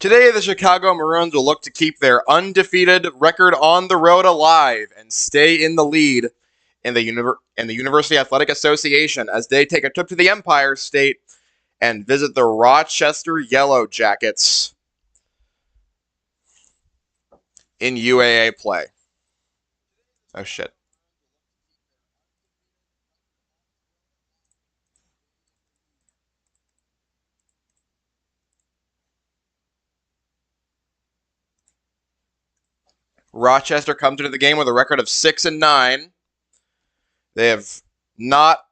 Today, the Chicago Maroons will look to keep their undefeated record on the road alive and stay in the lead in the University Athletic Association as they take a trip to the Empire State and visit the Rochester Yellowjackets in UAA play. Oh, shit. Rochester comes into the game with a record of 6-9. They have not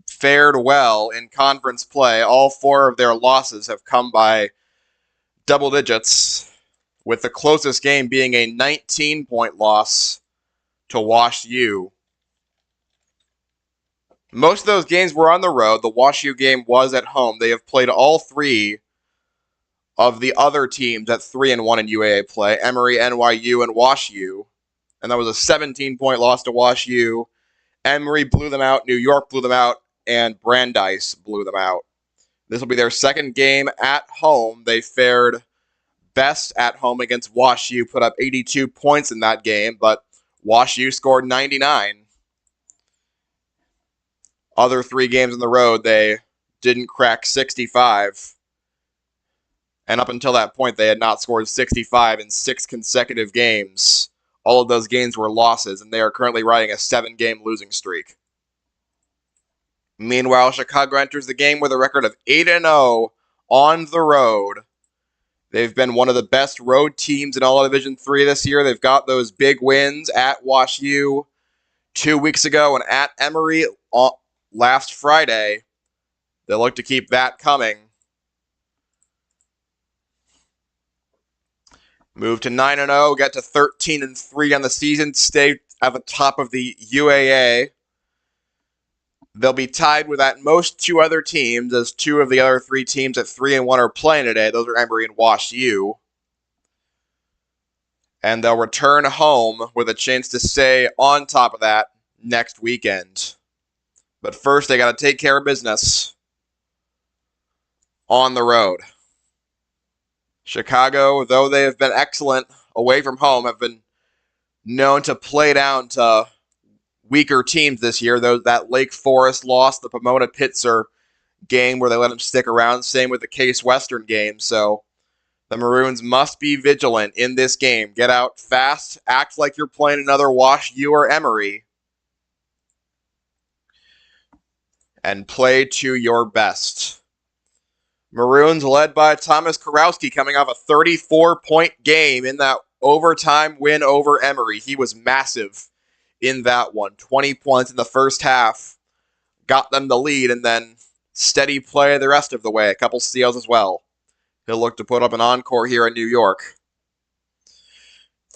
fared well in conference play. All four of their losses have come by double digits, with the closest game being a 19-point loss to Wash U. Most of those games were on the road. The Wash U game was at home. They have played all three of the other teams at 3-1 in UAA play: Emory, NYU, and Wash U. And that was a 17-point loss to Wash U. Emory blew them out, New York blew them out, and Brandeis blew them out. This will be their second game at home. They fared best at home against Wash U, put up 82 points in that game, but Wash U scored 99. Other three games on the road, they didn't crack 65. And up until that point, they had not scored 65 in 6 consecutive games. All of those games were losses, and they are currently riding a 7-game losing streak. Meanwhile, Chicago enters the game with a record of 8-0 on the road. They've been one of the best road teams in all of Division III this year. They've got those big wins at Wash U 2 weeks ago and at Emory last Friday. They'll look to keep that coming. Move to 9-0, get to 13-3 on the season, stay at the top of the UAA. They'll be tied with at most 2 other teams, as 2 of the other 3 teams at 3-1 are playing today. Those are Emory and Wash U. And they'll return home with a chance to stay on top of that next weekend. But first, they got to take care of business on the road. Chicago, though they have been excellent away from home, have been known to play down to weaker teams this year. That Lake Forest loss, the Pomona-Pitzer game where they let them stick around. Same with the Case Western game. So the Maroons must be vigilant in this game. Get out fast. Act like you're playing another Wash U or Emory. And play to your best. Maroons led by Thomas Kurowski coming off a 34-point game in that overtime win over Emory. He was massive in that one. 20 points in the first half. Got them the lead, and then steady play the rest of the way. A couple steals as well. He'll look to put up an encore here in New York.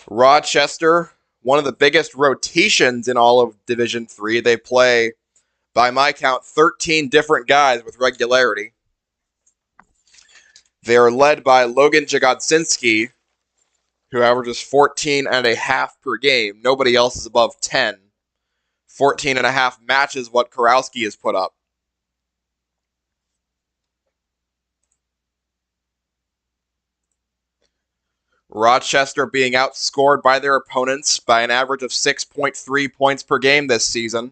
Rochester, one of the biggest rotations in all of Division III. They play, by my count, 13 different guys with regularity. They are led by Logan Jagodzinski, who averages 14.5 per game. Nobody else is above 10. 14.5 matches what Kurowski has put up. Rochester being outscored by their opponents by an average of 6.3 points per game this season.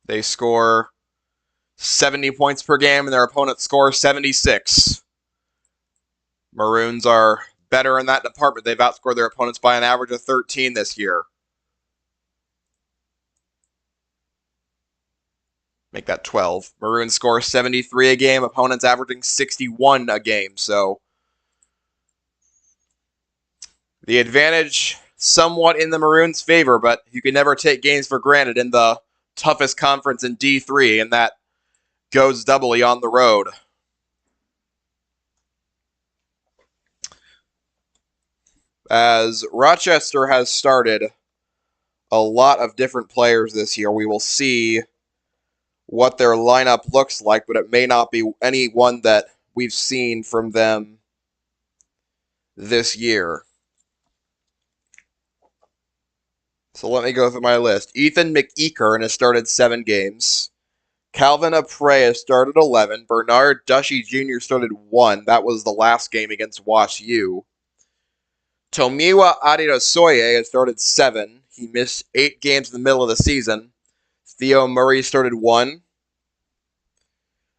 They score 70 points per game, and their opponents score 76. Maroons are better in that department. They've outscored their opponents by an average of 13 this year. Make that 12. Maroons score 73 a game, opponents averaging 61 a game. So the advantage somewhat in the Maroons' favor, but you can never take games for granted in the toughest conference in D3, and that goes doubly on the road. As Rochester has started a lot of different players this year, we will see what their lineup looks like, but it may not be any one that we've seen from them this year. So let me go through my list. Ethan McEachern has started 7 games. Calvin Aprea has started 11. Bernard Dushy Jr. started 1. That was the last game against Wash U. Tomiwa Adirosoye has started 7. He missed 8 games in the middle of the season. Theo Murray started 1.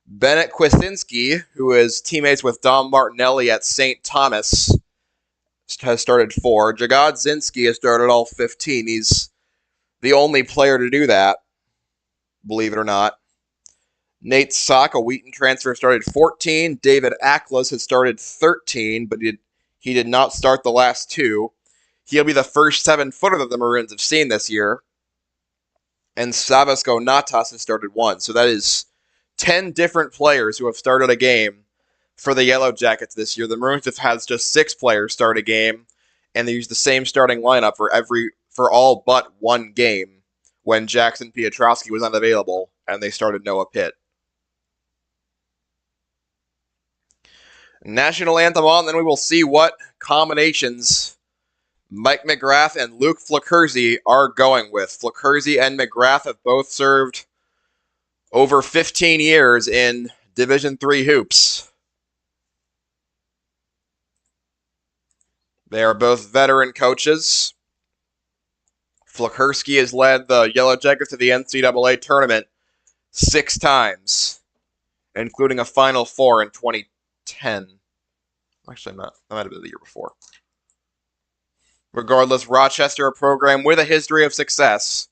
Bennett Kwasinski, who is teammates with Dom Martinelli at St. Thomas, has started 4. Jagad Zinski has started all 15. He's the only player to do that, believe it or not. Nate Sock, a Wheaton transfer, started 14. David Ackles has started 13, but he did not start the last 2. He'll be the first 7-footer that the Maroons have seen this year. And Savasco Natas has started 1. So that is 10 different players who have started a game for the Yellow Jackets this year. The Maroons has just 6 players start a game, and they use the same starting lineup for all but 1 game when Jackson Piotrowski was unavailable, and they started Noah Pitt. National anthem on, then we will see what combinations Mike McGrath and Luke Flakersey are going with. Flakersey and McGrath have both served over 15 years in Division III hoops. They are both veteran coaches. Flakersey has led the Yellow Jackets to the NCAA tournament 6 times, including a Final Four in 2010. Actually, not. That might have been the year before. Regardless, Rochester, a program with a history of success.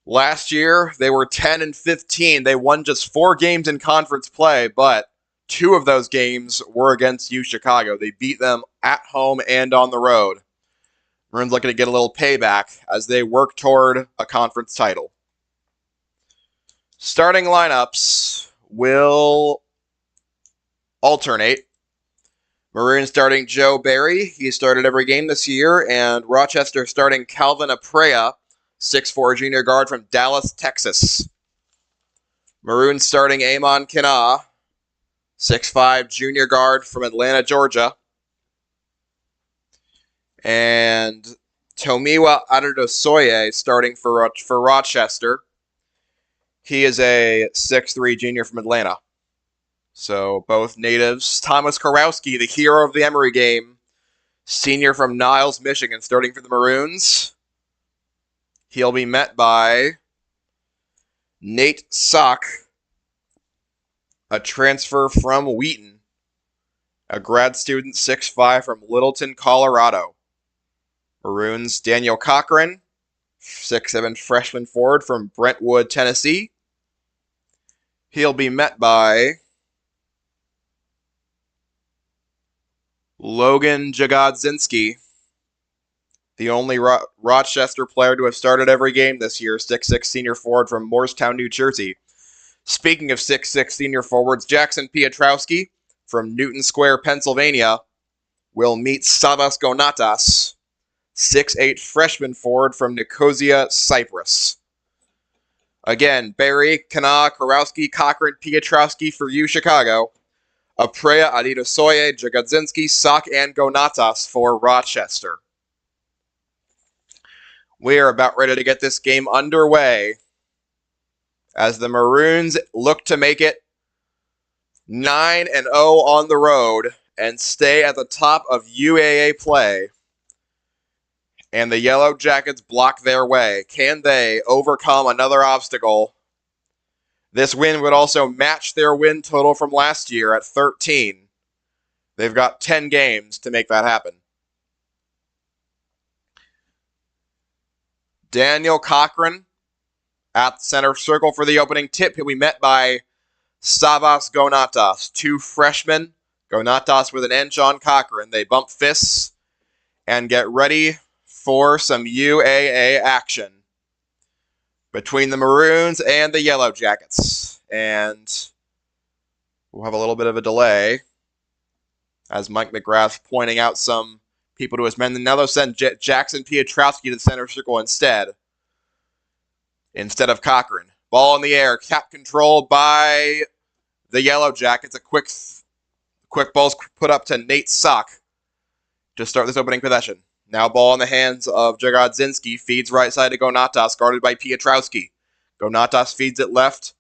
Last year, they were 10-15. They won just 4 games in conference play, but 2 of those games were against U Chicago. They beat them at home and on the road. Maroons looking to get a little payback as they work toward a conference title. Starting lineups will alternate. Maroons starting Joe Barry. He started every game this year. And Rochester starting Calvin Aprea, 6'4" junior guard from Dallas, Texas. Maroons starting Amon Kana, 6'5" junior guard from Atlanta, Georgia. And Tomiwa Adirosoye starting for Rochester. He is a 6'3" junior from Atlanta. So both natives. Thomas Karowski, the hero of the Emory game, senior from Niles, Michigan, starting for the Maroons. He'll be met by Nate Sock, a transfer from Wheaton, a grad student, 6'5", from Littleton, Colorado. Maroons, Daniel Cochran, 6'7" freshman forward from Brentwood, Tennessee. He'll be met by Logan Jagodzinski, the only Rochester player to have started every game this year, 6'6" senior forward from Morristown, New Jersey. Speaking of 6'6" senior forwards, Jackson Piotrowski from Newton Square, Pennsylvania, will meet Savasco Natas, 6'8" freshman forward from Nicosia, Cyprus. Again, Barry, Kana, Karowski, Cochran, Piotrowski for U Chicago. Aprea, Adirosoye, Jagodzinski, Sock, and Gonatas for Rochester. We are about ready to get this game underway as the Maroons look to make it 9-0 on the road and stay at the top of UAA play. And the Yellow Jackets block their way. Can they overcome another obstacle? This win would also match their win total from last year at 13. They've got 10 games to make that happen. Daniel Cochran at center circle for the opening tip. He'll be met by Savas Gonatas, 2 freshmen. Gonatas with an inch on Cochran. They bump fists and get ready for some UAA action between the Maroons and the Yellow Jackets. And we'll have a little bit of a delay as Mike McGrath pointing out some people to his men. And now they'll send Jackson Piotrowski to the center circle instead of Cochran. Ball in the air, cap controlled by the Yellow Jackets. A quick ball's put up to Nate Sock to start this opening possession. Now ball in the hands of Jagodzinski. Feeds right side to Gonatas, guarded by Pietrowski. Gonatas feeds it left,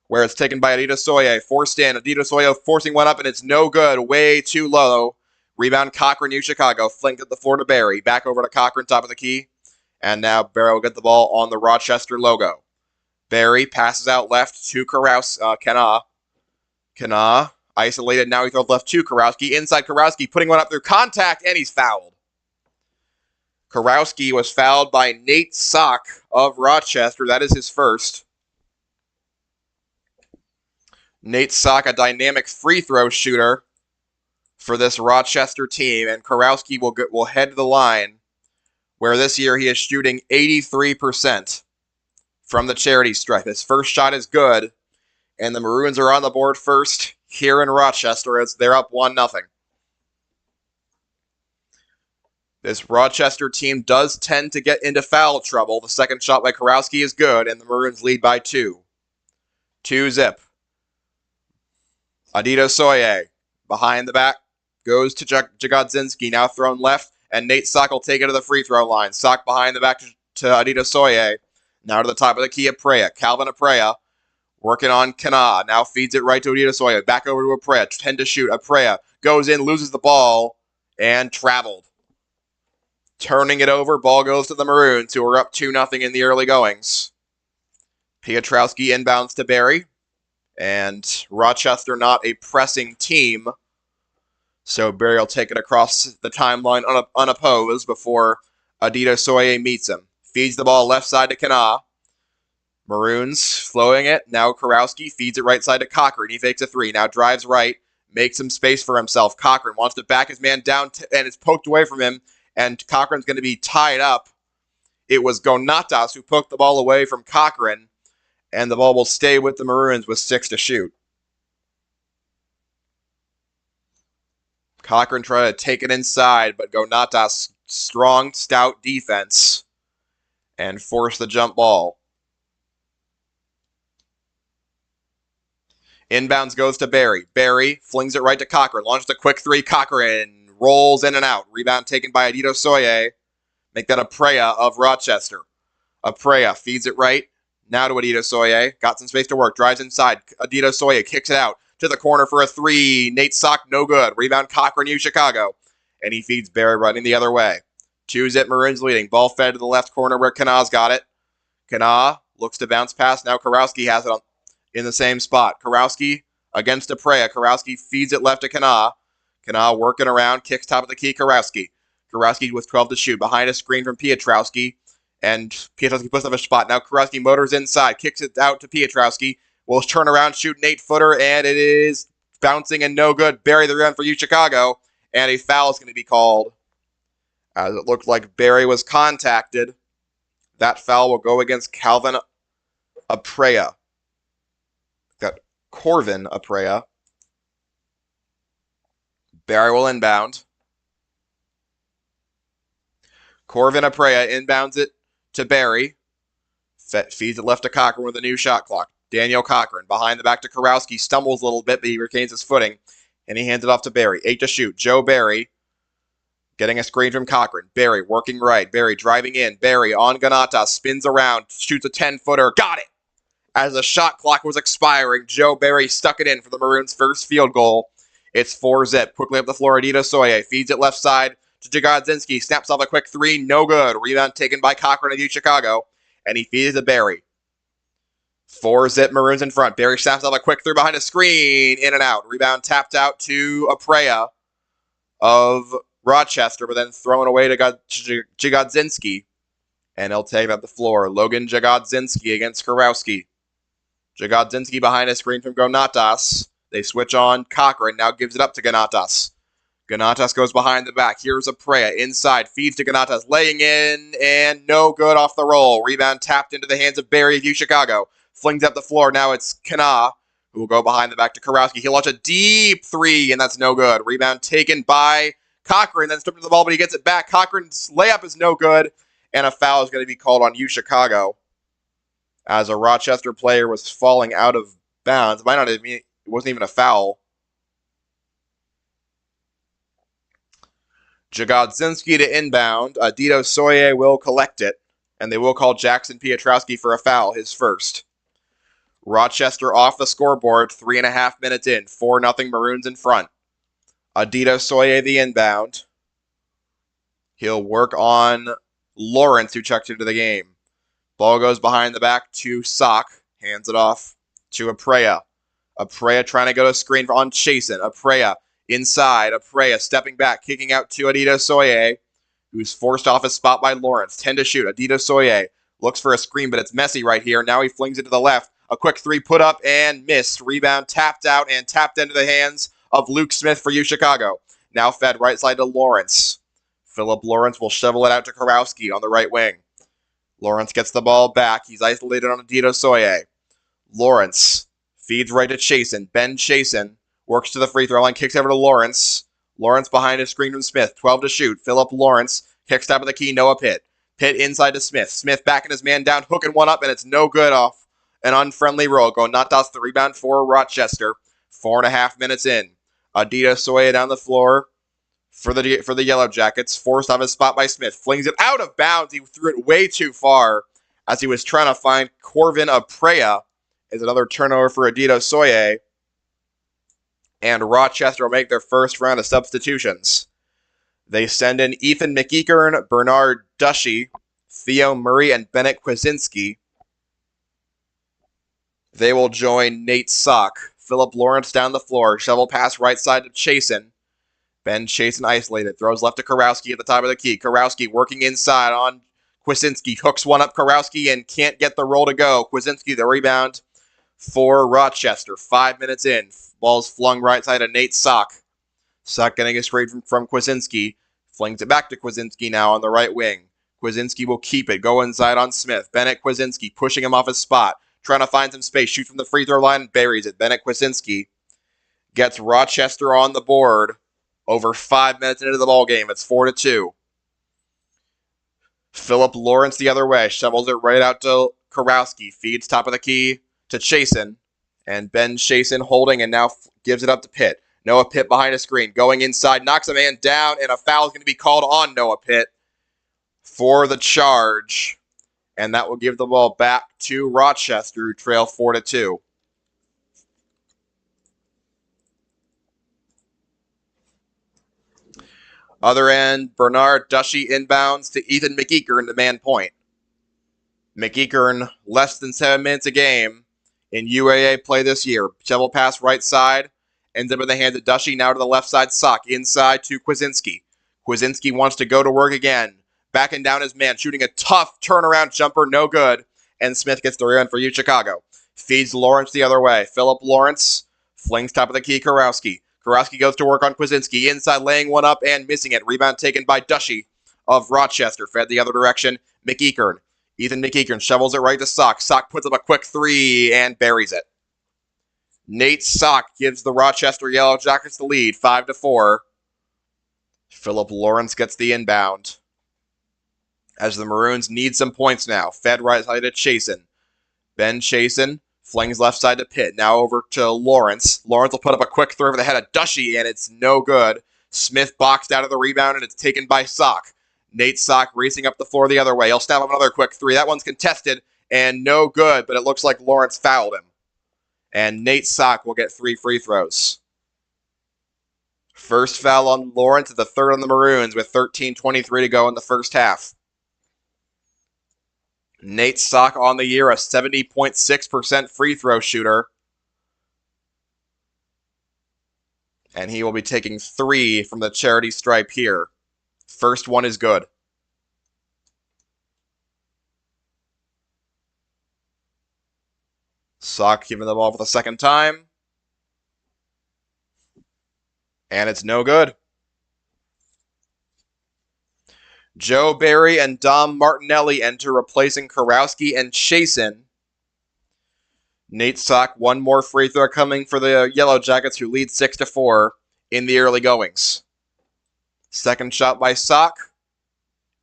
where it's taken by Adito Soye. Forced in. Adito Soye forcing one up, and it's no good. Way too low. Rebound Cochran, New Chicago. Flinked at the floor to Barry. Back over to Cochran, top of the key. And now Barry will get the ball on the Rochester logo. Barry passes out left to Kana. Kana isolated. Now he throws left to Karowski. Inside Karowski, putting one up through contact, and he's fouled. Karowski was fouled by Nate Sock of Rochester. That is his first. Nate Sock, a dynamic free throw shooter for this Rochester team, and Karowski will head to the line, where this year he is shooting 83% from the charity stripe. His first shot is good, and the Maroons are on the board first here in Rochester as they're up 1-0. This Rochester team does tend to get into foul trouble. The second shot by Karowski is good, and the Maroons lead by 2. 2-zip. Adito Soye, behind the back, goes to Jagodzinski, now thrown left, and Nate Sock will take it to the free throw line. Sock behind the back to Adito Soye. Now to the top of the key, Aprea. Calvin Aprea working on Kana. Now feeds it right to Adito Soye. Back over to Aprea. 10 to shoot. Aprea goes in, loses the ball, and traveled. Turning it over, ball goes to the Maroons, who are up 2-0 in the early goings. Pietrowski inbounds to Barry. And Rochester not a pressing team, so Barry will take it across the timeline unopposed before Adito Soye meets him. Feeds the ball left side to Kana. Maroons flowing it. Now Karowski feeds it right side to Cochran. He fakes a three. Now drives right. Makes some space for himself. Cochran wants to back his man down, and it's poked away from him. And Cochran's going to be tied up. It was Gonatas who poked the ball away from Cochran. And the ball will stay with the Maroons with 6 to shoot. Cochran tried to take it inside, but Gonatas' strong, stout defense and forced the jump ball. Inbounds goes to Barry. Barry flings it right to Cochran. Launches a quick three. Cochran rolls in and out. Rebound taken by Adito Soye. Make that Aprea of Rochester. Aprea feeds it right. Now to Adito Soye. Got some space to work. Drives inside. Adito Soye kicks it out to the corner for a three. Nate Sock, no good. Rebound Cochran, New Chicago. And he feeds Barry running the other way. 2-zip Maroons leading. Ball fed to the left corner where Kana's got it. Kana looks to bounce pass. Now Karowski has it in the same spot. Karowski against Aprea. Karowski feeds it left to Kana. Kana working around. Kicks top of the key. Karowski. Karowski with 12 to shoot. Behind a screen from Pietrowski. And Pietrowski puts up a spot. Now Karowski motors inside. Kicks it out to Pietrowski. Will turn around, shoot an 8-footer, and it is bouncing and no good. Barry the rebound for U Chicago. And a foul is going to be called. As it looked like Barry was contacted. That foul will go against Calvin Aprea. Got Corvin Aprea. Barry will inbound. Corvin Aprea inbounds it to Barry. Feeds it left to Cochran with a new shot clock. Daniel Cochran behind the back to Karowski. Stumbles a little bit, but he retains his footing. And he hands it off to Barry. 8 to shoot. Joe Barry getting a screen from Cochran. Barry working right. Barry driving in. Barry on Gonatas. Spins around. Shoots a 10-footer. Got it! As the shot clock was expiring, Joe Barry stuck it in for the Maroons' first field goal. It's 4-zip. Quickly up the floor, Adito Soye. Feeds it left side to Jagodzinski. Snaps off a quick three. No good. Rebound taken by Cochran of U Chicago. And he feeds it to Barry. 4-zip Maroons in front. Barry snaps off a quick three behind a screen. In and out. Rebound tapped out to Aprea of Rochester, but then thrown away to Jagodzinski. And he'll take up the floor. Logan Jagodzinski against Karowski. Jagodzinski behind a screen from Gonatas. They switch on. Cochran now gives it up to Gonatas. Gonatas goes behind the back. Here's Aprea inside. Feeds to Gonatas. Laying in. And no good off the roll. Rebound tapped into the hands of Barry of U Chicago. Flings up the floor. Now it's Kana, who will go behind the back to Karowski. He'll launch a deep three, and that's no good. Rebound taken by Cochran. Then stripped of the ball, but he gets it back. Cochran's layup is no good. And a foul is going to be called on U Chicago. As a Rochester player was falling out of bounds. It wasn't even a foul. Jagodzinski to inbound. Dito Soye will collect it, and they will call Jackson Pietrowski for a foul, his first. Rochester off the scoreboard, 3.5 minutes in, 4-0 Maroons in front. Dito Soye the inbound. He'll work on Lawrence, who checked into the game. Ball goes behind the back to Sock. Hands it off to Aprea. Aprea trying to go to screen on Chasen. Aprea inside. Aprea stepping back, kicking out to Adito Soye, who's forced off his spot by Lawrence. 10 to shoot. Adito Soye looks for a screen, but it's messy right here. Now he flings it to the left. A quick three put up and missed. Rebound tapped out and tapped into the hands of Luke Smith for Chicago. Now fed right side to Lawrence. Philip Lawrence will shovel it out to Karowski on the right wing. Lawrence gets the ball back. He's isolated on Adito Soye. Lawrence feeds right to Chasen. Ben Chasen works to the free throw line, kicks over to Lawrence. Lawrence behind his screen from Smith. 12 to shoot. Philip Lawrence kicks top of the key. Noah Pitt. Pitt inside to Smith. Smith backing his man down, hooking one up, and it's no good off an unfriendly roll. Going not toss the rebound for Rochester. 4.5 minutes in. Adito Soye down the floor for the Yellowjackets. Forced off his spot by Smith. Flings it out of bounds. He threw it way too far as he was trying to find Corvin Aprea. Is another turnover for Adito Soye. And Rochester will make their first round of substitutions. They send in Ethan McEachern, Bernard Dushy, Theo Murray, and Bennett Kwasinski. They will join Nate Sock. Philip Lawrence down the floor. Shovel pass right side to Chasen. Ben Chasen isolated. Throws left to Karowski at the top of the key. Karowski working inside on Kwasinski. Hooks one up Karowski and can't get the roll to go. Kwasinski the rebound for Rochester. 5 minutes in. Ball's flung right side to Nate Sock. Sock getting a straight from Kwasinski. Flings it back to Kwasinski now on the right wing. Kwasinski will keep it. Go inside on Smith. Bennett Kwasinski pushing him off his spot. Trying to find some space. Shoot from the free throw line and buries it. Bennett Kwasinski gets Rochester on the board over 5 minutes into the ball game. It's 4-2. Philip Lawrence the other way. Shovels it right out to Karowski. Feeds top of the key to Chasen. And Ben Chasen holding and now gives it up to Pitt. Noah Pitt behind a screen. Going inside. Knocks a man down. And a foul is going to be called on Noah Pitt for the charge. And that will give the ball back to Rochester, who trail 4-2. Other end, Bernard Dushy inbounds to Ethan McEachern to man point. McEachern, less than 7 minutes a game in UAA play this year. Shovel pass right side, ends up in the hands of Dushy, now to the left side, Sock, inside to Kwasinski. Kwasinski wants to go to work again. Backing down his man, shooting a tough turnaround jumper, no good. And Smith gets the rebound for Chicago. Feeds Lawrence the other way. Philip Lawrence flings top of the key, Karowski. Karowski goes to work on Kwasinski. Inside, laying one up and missing it. Rebound taken by Dushy of Rochester. Fed the other direction, McEachern. Ethan McEachern shovels it right to Sock. Sock puts up a quick three and buries it. Nate Sock gives the Rochester Yellowjackets the lead, 5-4. Philip Lawrence gets the inbound, as the Maroons need some points now. Fed right side to Chasen. Ben Chasen flings left side to Pitt. Now over to Lawrence. Lawrence will put up a quick throw over the head of Dushy, and it's no good. Smith boxed out of the rebound, and it's taken by Sock. Nate Sock racing up the floor the other way. He'll snap up another quick three. That one's contested, and no good, but it looks like Lawrence fouled him. And Nate Sock will get 3 free throws. First foul on Lawrence, the third on the Maroons, with 13:23 to go in the first half. Nate Sock on the year, a 70.6% free throw shooter. And he will be taking 3 from the charity stripe here. First one is good. Sock giving the ball for the second time. And it's no good. Joe Barry and Dom Martinelli enter, replacing Karowski and Chasen. Nate Sock, one more free throw coming for the Yellowjackets, who lead 6-4 in the early goings. Second shot by Sock.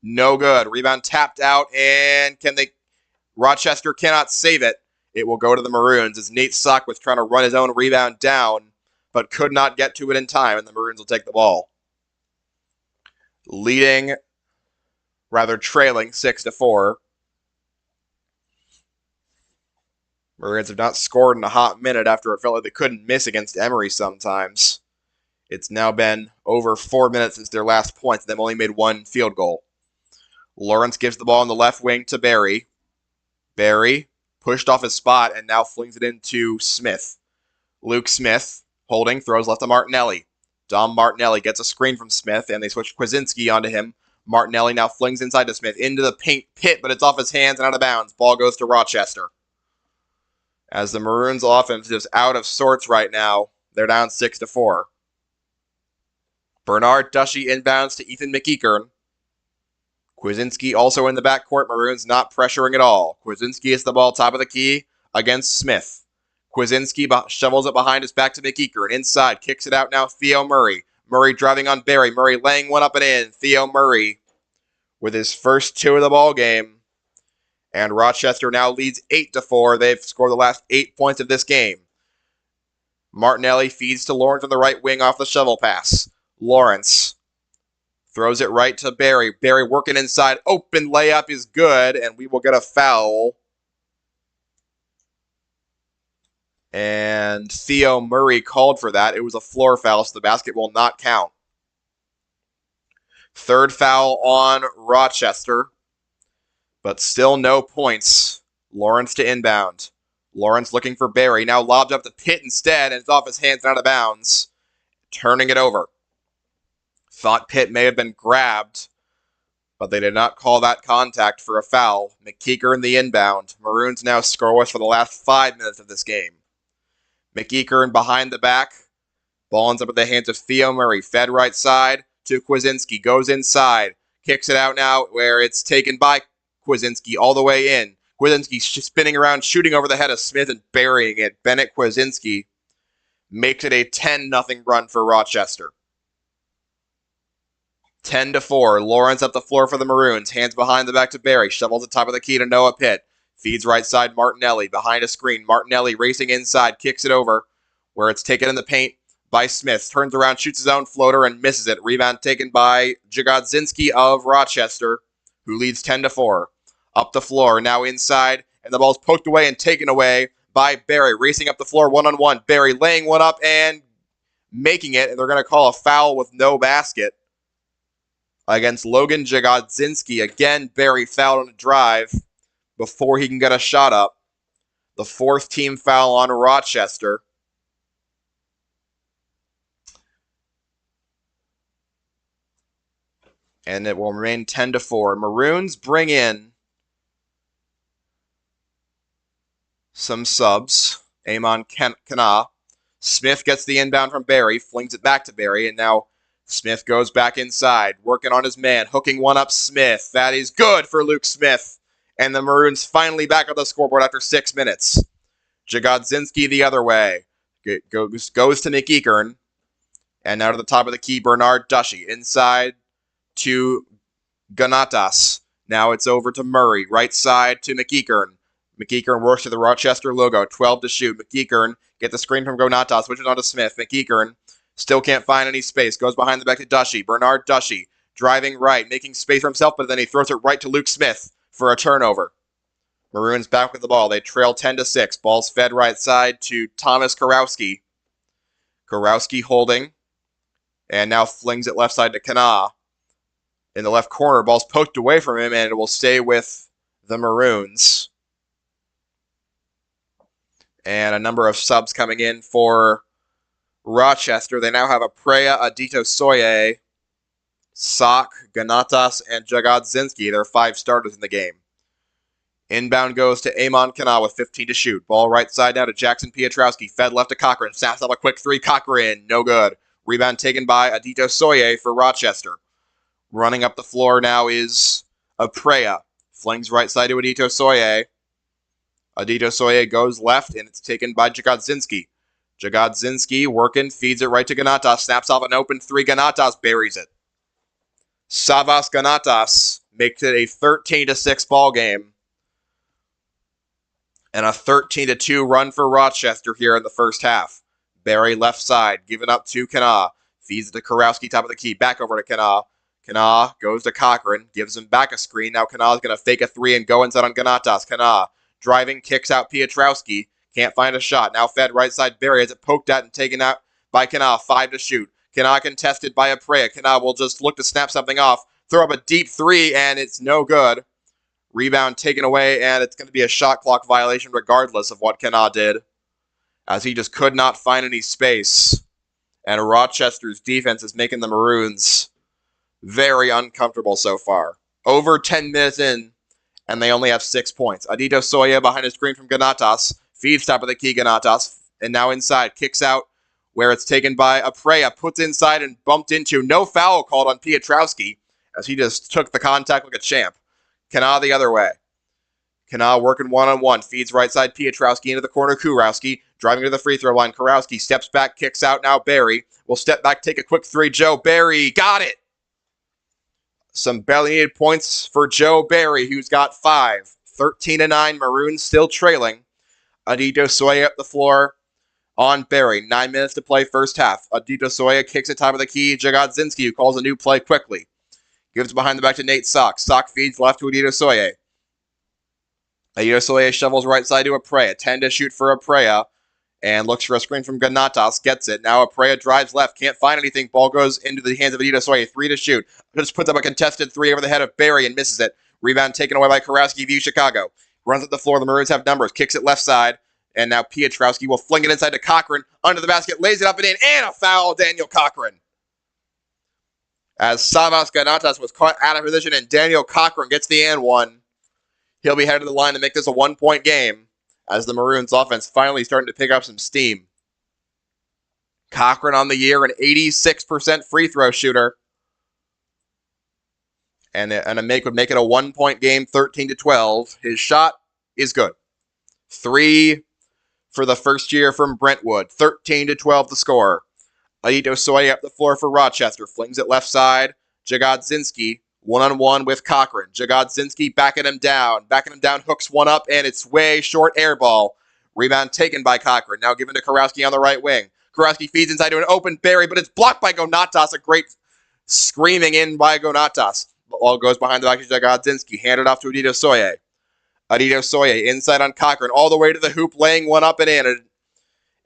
No good. Rebound tapped out, and Rochester cannot save it. It will go to the Maroons, as Nate Sock was trying to run his own rebound down, but could not get to it in time, and the Maroons will take the ball. trailing 6-4. Maroons have not scored in a hot minute after it felt like they couldn't miss against Emory sometimes. It's now been over 4 minutes since their last points, and they've only made one field goal. Lawrence gives the ball on the left wing to Barry. Barry pushed off his spot and now flings it into Smith. Luke Smith, holding, throws left to Martinelli. Dom Martinelli gets a screen from Smith, and they switch Kwasinski onto him. Martinelli now flings inside to Smith, into the paint pit, but it's off his hands and out of bounds. Ball goes to Rochester. As the Maroons' offense is out of sorts right now, they're down 6-4. Bernard Dushy inbounds to Ethan McEachern. Kwasinski also in the backcourt. Maroons not pressuring at all. Kwasinski is the ball top of the key against Smith. Kwasinski shovels it behind his back to McEachern. Inside, kicks it out now, Theo Murray. Murray driving on Barry. Murray laying one up and in. Theo Murray with his first 2 of the ball game. And Rochester now leads 8-4. They've scored the last 8 points of this game. Martinelli feeds to Lawrence on the right wing off the shovel pass. Lawrence throws it right to Barry. Barry working inside. Open layup is good, and we will get a foul. And Theo Murray called for that. It was a floor foul, so the basket will not count. Third foul on Rochester, but still no points. Lawrence to inbound. Lawrence looking for Barry. Now lobs up to Pitt instead, and it's off his hands and out of bounds. Turning it over. Thought Pitt may have been grabbed, but they did not call that contact for a foul. McEachern the inbound. Maroons now scoreless for the last 5 minutes of this game. McEachern behind the back. Ball ends up in the hands of Theo Murray. Fed right side to Kwasinski. Goes inside. Kicks it out now where it's taken by Kwasinski all the way in. Kwasinski spinning around, shooting over the head of Smith and burying it. Bennett Kwasinski makes it a 10-0 run for Rochester. 10-4. Lawrence up the floor for the Maroons. Hands behind the back to Barry. Shovels the top of the key to Noah Pitt. Feeds right side Martinelli. Behind a screen. Martinelli racing inside. Kicks it over where it's taken in the paint by Smith. Turns around, shoots his own floater and misses it. Rebound taken by Jagodzinski of Rochester, who leads 10-4. Up the floor. Now inside. And the ball's poked away and taken away by Barry. Racing up the floor one-on-one. Barry laying one up and making it. And they're going to call a foul with no basket against Logan Jagodzinski. Again, Barry fouled on a drive before he can get a shot up. The 4th team foul on Rochester. And it will remain 10-4. Maroons bring in some subs. Amon Kana. Smith gets the inbound from Barry, flings it back to Barry, and now Smith goes back inside, working on his man, hooking one up Smith. That is good for Luke Smith. And the Maroons finally back on the scoreboard after 6 minutes. Jagodzinski the other way. Goes to McEachern. And now to the top of the key, Bernard Dushy. Inside to Ganatas. Now it's over to Murray. Right side to McEachern. McEachern works to the Rochester logo. 12 to shoot. McEachern gets the screen from Ganatas. Switches on to Smith. McEachern still can't find any space. Goes behind the back to Dushy. Bernard Dushy driving right, making space for himself, but then he throws it right to Luke Smith for a turnover. Maroons back with the ball. They trail 10-6. Ball's fed right side to Thomas Karowski. Karowski holding. And now flings it left side to Kana. In the left corner, ball's poked away from him, and it will stay with the Maroons. And a number of subs coming in for Rochester. They now have Aprea, Adito Soye, Sock, Ganatas, and Jagodzinski. There are 5 starters in the game. Inbound goes to Amon Kana with 15 to shoot. Ball right side now to Jackson Pietrowski. Fed left to Cochran. Snaps up a quick 3. Cochran, no good. Rebound taken by Adito Soye for Rochester. Running up the floor now is Aprea. Flings right side to Adito Soye. Adito Soye goes left, and it's taken by Jagodzinski. Jagodzinski working, feeds it right to Ganatas. Snaps off an open 3. Ganatas buries it. Savas Ganatas makes it a 13-6 ball game. And a 13-2 run for Rochester here in the first half. Barry left side, giving up to Kana. Feeds it to Karowski, top of the key. Back over to Kana. Kana goes to Cochran, gives him back a screen. Now Kana's going to fake a three and go inside on Ganatas. Kana driving, kicks out Pietrowski. Can't find a shot. Now fed right side Barry has it poked at and taken out by Kana. 5 to shoot. Kana contested by Aprea. Kana will just look to snap something off. Throw up a deep three, and it's no good. Rebound taken away, and it's going to be a shot clock violation regardless of what Kana did, as he just could not find any space. And Rochester's defense is making the Maroons very uncomfortable so far. Over 10 minutes in, and they only have 6 points. Adito Soya behind a screen from Ganatas. Feeds top of the key, Ganatas. And now inside. Kicks out where it's taken by Aprea. Puts inside and bumped into. No foul called on Pietrowski, as he just took the contact like a champ. Kana the other way. Kana working one-on-one. Feeds right side Pietrowski into the corner. Kurowski driving to the free throw line. Kurowski steps back, kicks out. Now Barry will step back, take a quick three. Joe Barry got it. Some barely needed points for Joe Barry, who's got 5. 13-9. Maroons still trailing. Adito Soya up the floor on Barry. 9 minutes to play first half. Adito Soya kicks at top of the key. Jagodzinski, who calls a new play quickly. Gives behind the back to Nate Sock. Sock feeds left to Adito Soye. Adito Soye shovels right side to Aprea. 10 to shoot for Aprea. And looks for a screen from Ganatas. Gets it. Now Aprea drives left. Can't find anything. Ball goes into the hands of Adito Soye. 3 to shoot. Just puts up a contested 3 over the head of Barry and misses it. Rebound taken away by Kurowski view Chicago. Runs at the floor. The Maroons have numbers. Kicks it left side. And now Pietrowski will fling it inside to Cochran. Under the basket. Lays it up and in. And a foul. Daniel Cochran. As Savas Ganatas was caught out of position and Daniel Cochran gets the and one. He'll be headed to the line to make this a 1-point game as the Maroons offense finally starting to pick up some steam. Cochran on the year, an 86% free throw shooter. And would make it a 1-point game, 13-12. His shot is good. 3 for the first year from Brentwood. 13-12 the score. Adito Soya up the floor for Rochester. Flings it left side. Jagodzinski one-on-one with Cochran. Jagodzinski backing him down. Hooks one up, and it's way short air ball. Rebound taken by Cochran. Now given to Kurowski on the right wing. Kurowski feeds inside to an open Barry, but it's blocked by Gonatas. A great screaming in by Gonatas. The ball goes behind the back to Jagodzinski. Handed off to Adito Soye. Adito Soye inside on Cochran. All the way to the hoop, laying one up and in.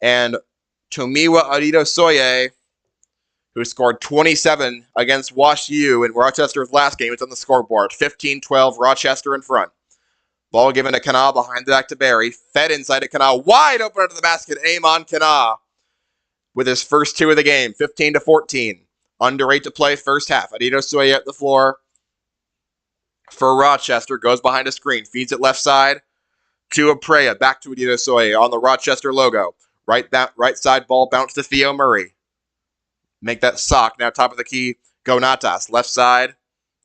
And Tomiwa Adito Soye, who scored 27 against Wash U in Rochester's last game. It's on the scoreboard. 15-12, Rochester in front. Ball given to Kana behind the back to Barry. Fed inside to Kana. Wide open under the basket. Amon Kana with his first 2 of the game. 15-14. Under 8 to play first half. Adito Soye at the floor for Rochester. Goes behind a screen. Feeds it left side to Aprea. Back to Adito Soye on the Rochester logo. Right side ball bounce to Theo Murray. Make that sock. Now top of the key, Gonatas. Left side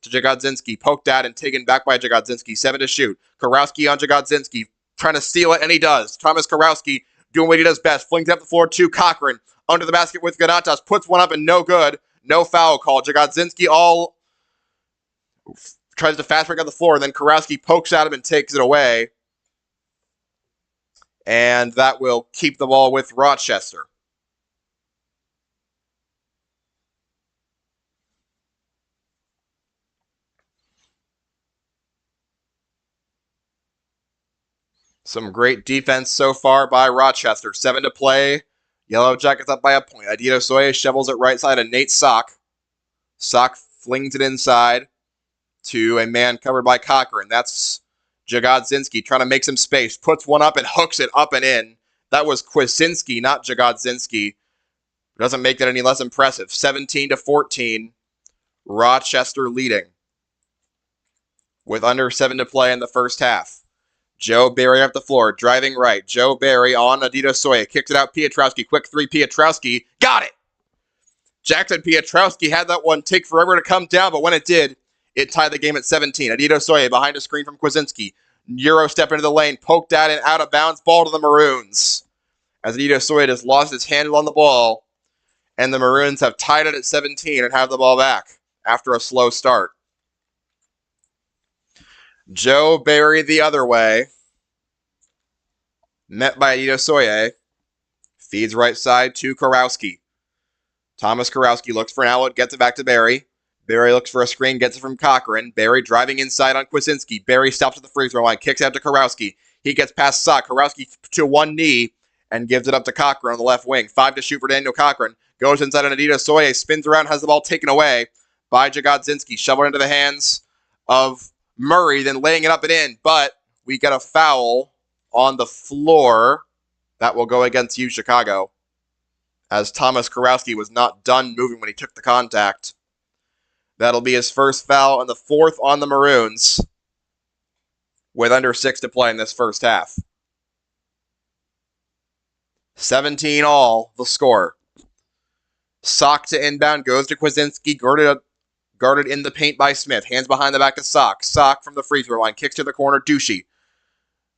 to Jagodzinski. Poked at and taken back by Jagodzinski. 7 to shoot. Kurowski on Jagodzinski. Trying to steal it, and he does. Thomas Kurowski doing what he does best. Flings up the floor to Cochran. Under the basket with Gonatas. Puts one up and no good. No foul call. Jagodzinski all tries to fast break on the floor. And then Kurowski pokes at him and takes it away. And that will keep the ball with Rochester. Some great defense so far by Rochester. 7 to play. Yellowjackets up by a point. Adito Soya shovels it right side to Nate Sock. Sock flings it inside to a man covered by Cochran. That's Jagodzinski trying to make some space. Puts one up and hooks it up and in. That was Kwasinski, not Jagodzinski. Doesn't make that any less impressive. 17-14. Rochester leading with under 7 to play in the first half. Joe Barry up the floor, driving right. Joe Barry on Adito Soya. Kicks it out. Pietrowski. Quick 3. Pietrowski. Got it. Jackson Pietrowski had that one take forever to come down, but when it did, it tied the game at 17. Adito Soya behind a screen from Kwasinski. Euro step into the lane. Poked at and out of bounds. Ball to the Maroons. As Adito Soya has lost his handle on the ball, and the Maroons have tied it at 17 and have the ball back after a slow start. Joe Barry the other way. Met by Adito Soye. Feeds right side to Kurowski. Thomas Kurowski looks for an outlet, gets it back to Barry. Barry looks for a screen, gets it from Cochran. Barry driving inside on Kwasinski. Barry stops at the free throw line, kicks out to Kurowski. He gets past Sock. Kurowski to one knee and gives it up to Cochran on the left wing. 5 to shoot for Daniel Cochran. Goes inside on Adito Soye, spins around, has the ball taken away by Jagodzinski. Shoveled into the hands of Murray, then laying it up and in. But we get a foul on the floor. That will go against you, Chicago, as Thomas Kurowski was not done moving when he took the contact. That'll be his first foul and the 4th on the Maroons with under 6 to play in this first half. 17 all, the score. Sock to inbound, goes to Kwasinski, guarded in the paint by Smith. Hands behind the back to Sock. Sock from the free throw line, kicks to the corner, Ducey.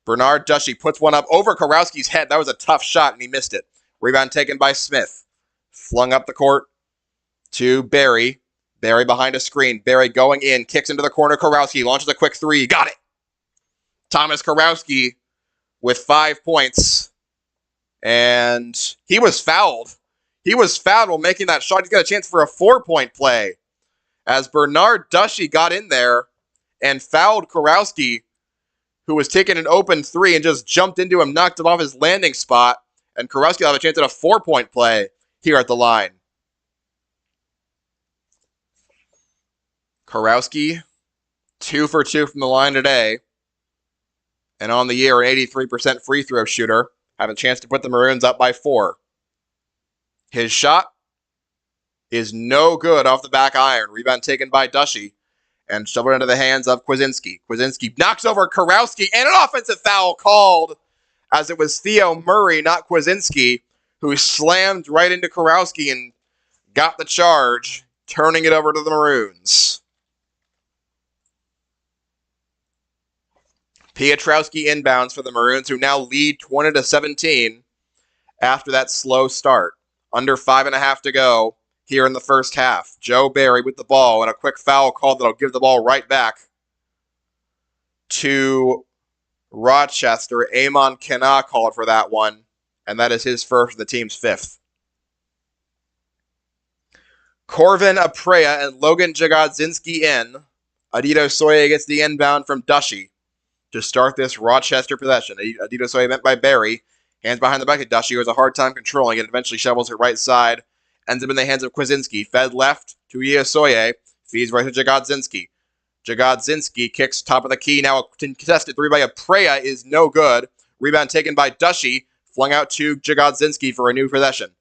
Bernard Ducey puts one up over Kurowski's head. That was a tough shot, and he missed it. Rebound taken by Smith. Flung up the court to Barry. Barry behind a screen. Barry going in, kicks into the corner. Kurowski launches a quick 3. Got it! Thomas Kurowski with 5 points. And he was fouled. He was fouled while making that shot. He's got a chance for a 4-point play. As Bernard Ducey got in there and fouled Kurowski, who was taking an open 3 and just jumped into him, knocked him off his landing spot. And Kurowski will have a chance at a 4-point play here at the line. Kurowski, 2 for 2 from the line today. And on the year, an 83% free throw shooter. Have a chance to put the Maroons up by 4. His shot is no good off the back iron. Rebound taken by Ducey and shoveled into the hands of Kwasinski. Kwasinski knocks over Kurowski and an offensive foul called, as it was Theo Murray, not Kwasinski, who slammed right into Kurowski and got the charge, turning it over to the Maroons. Piotrowski inbounds for the Maroons, who now lead 20-17 after that slow start. Under 5.5 to go here in the first half. Joe Barry with the ball and a quick foul call that'll give the ball right back to Rochester. Amon Kana called for that one, and that is his first, the team's 5th. Corvin Aprea and Logan Jagodzinski in. Adito Soye gets the inbound from Ducey to start this Rochester possession. Adito Soye met by Barry. Hands behind the back of Ducey, who has a hard time controlling it. Eventually shovels it right side. Ends up in the hands of Kwasinski. Fed left to Adito Soye. Feeds right to Jagodzinski. Jagodzinski kicks top of the key. Now a contested 3 by Aprea is no good. Rebound taken by Ducey. Flung out to Jagodzinski for a new possession.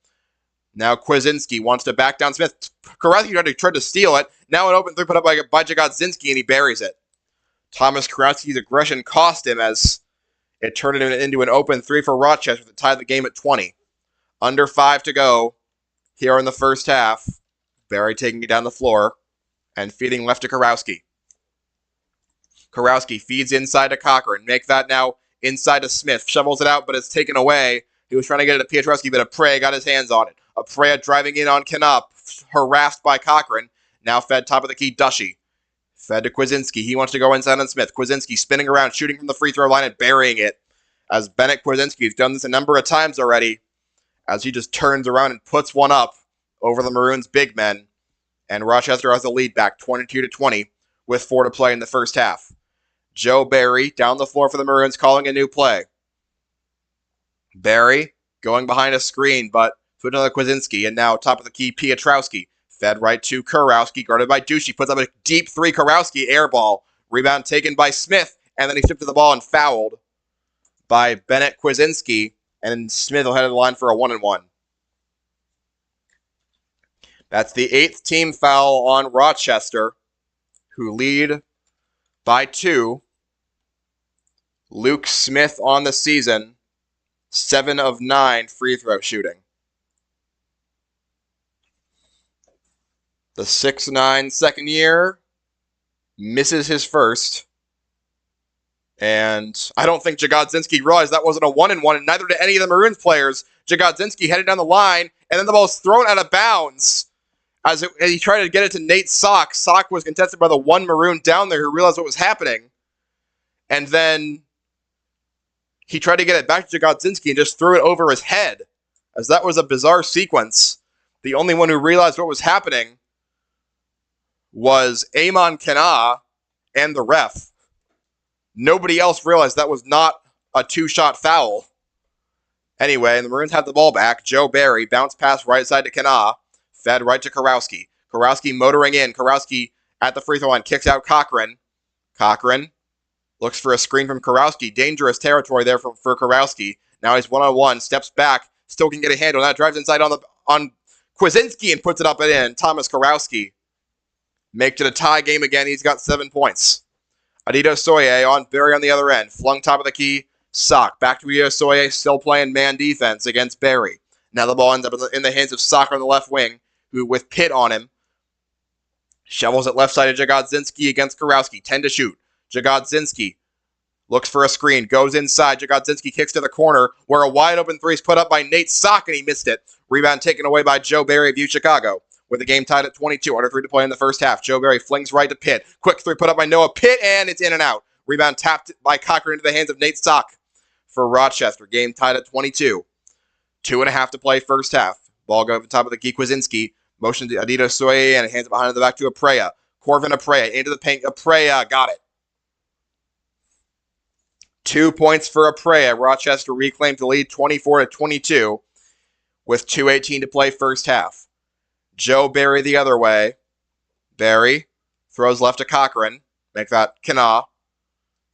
Now Kwasinski wants to back down Smith. Kurowski tried to steal it. Now an open 3 put up by Jagodzinski, and he buries it. Thomas Kurowski's aggression cost him, as it turned it into an open 3 for Rochester that tied the game at 20. Under 5 to go here in the first half. Barry taking it down the floor and feeding left to Kurowski. Kurowski feeds inside to Cochran. Make that now inside to Smith. Shovels it out, but it's taken away. He was trying to get it to Piotrowski, but Aprea got his hands on it. Aprea driving in on Canup, harassed by Cochran. Now fed top of the key, Ducey. Fed to Kwasinski. He wants to go inside on Smith. Kwasinski spinning around, shooting from the free throw line and burying it. As Bennett Kwasinski has done this a number of times already, as he just turns around and puts one up over the Maroons' big men. And Rochester has the lead back 22-20 with 4 to play in the first half. Joe Barry down the floor for the Maroons, calling a new play. Barry going behind a screen, but to another Kwasinski, and now top of the key, Piotrowski. Fed right to Kurowski, guarded by Ducey. Puts up a deep 3, Kurowski, air ball. Rebound taken by Smith, and then he stripped to the ball and fouled by Bennett Kwasinski, and Smith will head to the line for a 1-and-1. That's the 8th team foul on Rochester, who lead by 2. Luke Smith on the season, 7 of 9 free throw shooting. The 6'9" second year misses his first. And I don't think Jagodzinski realized that wasn't a 1-and-1, and neither did any of the Maroons players. Jagodzinski headed down the line, and then the ball's thrown out of bounds. As he tried to get it to Nate Sock. Sock was contested by the one Maroon down there who realized what was happening. And then he tried to get it back to Jagodzinski and just threw it over his head. As that was a bizarre sequence. The only one who realized what was happening was Amon Kana and the ref. Nobody else realized that was not a two-shot foul. Anyway, the Maroons have the ball back. Joe Barry bounced pass right side to Kana. Fed right to Kurowski. Kurowski motoring in. Kurowski at the free throw line. Kicks out Cochran. Cochran looks for a screen from Kurowski. Dangerous territory there for Kurowski. Now he's one-on-one. Steps back. Still can get a handle. Now drives inside on Kwasinski and puts it up and in. Thomas Kurowski makes it a tie game again. He's got 7 points. Adito Soye on Barry on the other end. Flung top of the key. Sock. Back to Adito Soye. Still playing man defense against Barry. Now the ball ends up in the hands of Sock on the left wing, who with Pitt on him. Shovels it left side of Jagodzinski against Kurowski. 10 to shoot. Jagodzinski looks for a screen. Goes inside. Jagodzinski kicks to the corner where a wide open three is put up by Nate Sock and he missed it. Rebound taken away by Joe Barry of Chicago. With the game tied at 22, under 3 to play in the first half. Joe Barry flings right to Pitt. Quick three put up by Noah Pitt, and it's in and out. Rebound tapped by Cochran into the hands of Nate Sock for Rochester. Game tied at 22. 2.5 to play first half. Ball go over top of the key. Kwasinski motion to Adito Soye and hands it behind the back to Aprea. Corvin Aprea into the paint. Aprea got it. 2 points for Aprea. Rochester reclaimed the lead 24 to 22 with 2:18 to play first half. Joe Barry the other way. Barry throws left to Cochran. Make that Kana.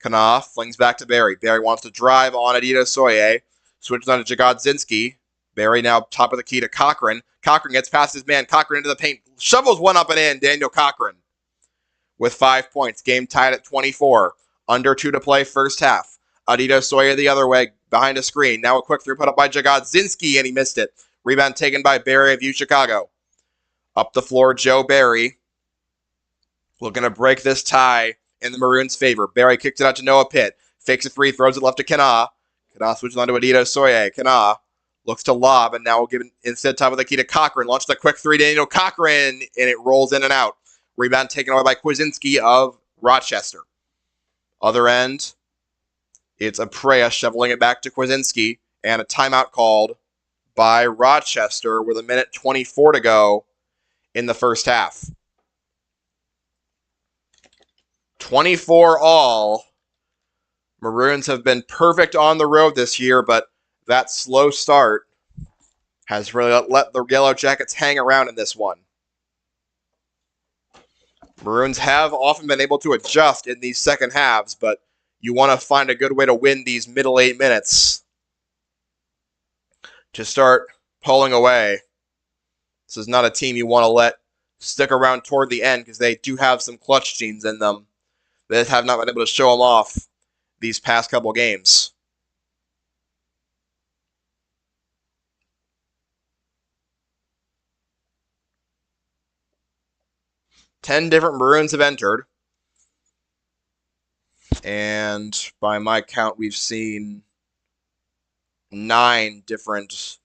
Kana flings back to Barry. Barry wants to drive on Adito Soye. Switches on to Jagodzinski. Barry now top of the key to Cochran. Cochran gets past his man. Cochran into the paint. Shovels one up and in. Daniel Cochran with 5 points. Game tied at 24. Under 2 to play first half. Adito Soye the other way behind a screen. Now a quick three put up by Jagodzinski and he missed it. Rebound taken by Barry of Chicago. Up the floor, Joe Barry. Looking to break this tie in the Maroons' favor. Barry kicks it out to Noah Pitt. Fakes a three, throws it left to Kana. Kana switches on to Adito Soye. Kana looks to lob, and now we'll give it instead top of the key to Cochran. Launches a quick three to Daniel Cochran, and it rolls in and out. Rebound taken away by Kwasinski of Rochester. Other end, it's Aprea shoveling it back to Kwasinski, and a timeout called by Rochester with 1:24 to go in the first half. 24 all. Maroons have been perfect on the road this year, but that slow start has really let the Yellowjackets hang around in this one. Maroons have often been able to adjust in these second halves, but you want to find a good way to win these middle 8 minutes to start pulling away. This is not a team you want to let stick around toward the end because they do have some clutch genes in them. They just have not been able to show them off these past couple games. Ten different Maroons have entered. And by my count, we've seen 9 different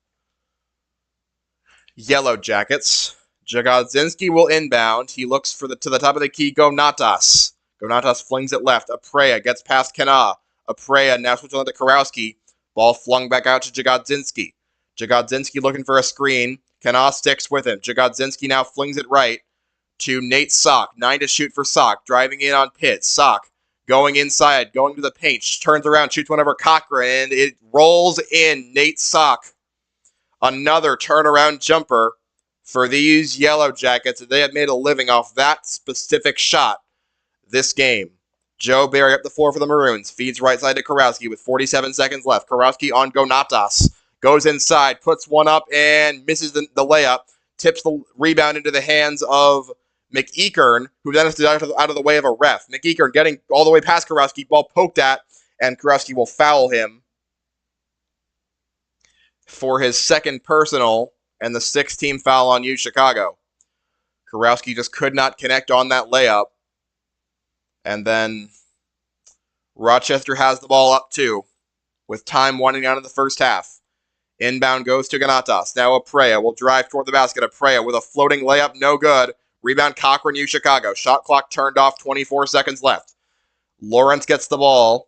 Yellowjackets. Jagodzinski will inbound. He looks for to the top of the key. Gonatas. Gonatas flings it left. Aprea gets past Kana. Aprea now switches on to Kurowski. Ball flung back out to Jagodzinski. Jagodzinski looking for a screen. Kana sticks with him. Jagodzinski now flings it right to Nate Sock. 9 to shoot for Sock. Driving in on Pitt. Sock going inside. Going to the paint. Turns around. Shoots one over Cochran. And it rolls in. Nate Sock. Another turnaround jumper for these Yellowjackets. They have made a living off that specific shot this game. Joe Barry up the floor for the Maroons. Feeds right side to Kurowski with 47 seconds left. Kurowski on Gonatas. Goes inside. Puts one up and misses the layup. Tips the rebound into the hands of McEachern, who then has to get out of the way of a ref. McEachern getting all the way past Kurowski. Ball poked at, and Kurowski will foul him for his second personal and the 6th team foul on Chicago. Kurowski just could not connect on that layup. And then Rochester has the ball up too, with time winding down in the first half. Inbound goes to Gonatas. Now Aprea will drive toward the basket. Aprea with a floating layup, no good. Rebound Cochran, Chicago. Shot clock turned off, 24 seconds left. Lawrence gets the ball,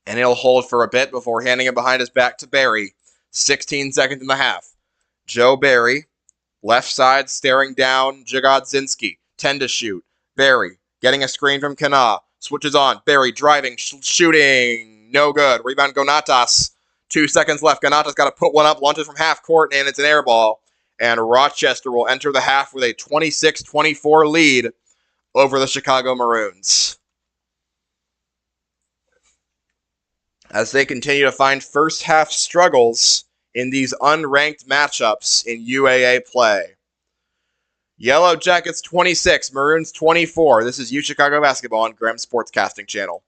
and he'll hold for a bit before handing it behind his back to Barry. 16 seconds in the half. Joe Barry, left side, staring down Jagodzinski. 10 to shoot. Barry getting a screen from Kana. Switches on. Barry driving, shooting. No good. Rebound Gonatas. 2 seconds left. Gonatas got to put one up, launches from half court, and it's an air ball. And Rochester will enter the half with a 26-24 lead over the Chicago Maroons, as they continue to find first half struggles in these unranked matchups in UAA play. Yellowjackets 26, Maroons 24. This is U Chicago Basketball on Graham Sportscasting Channel.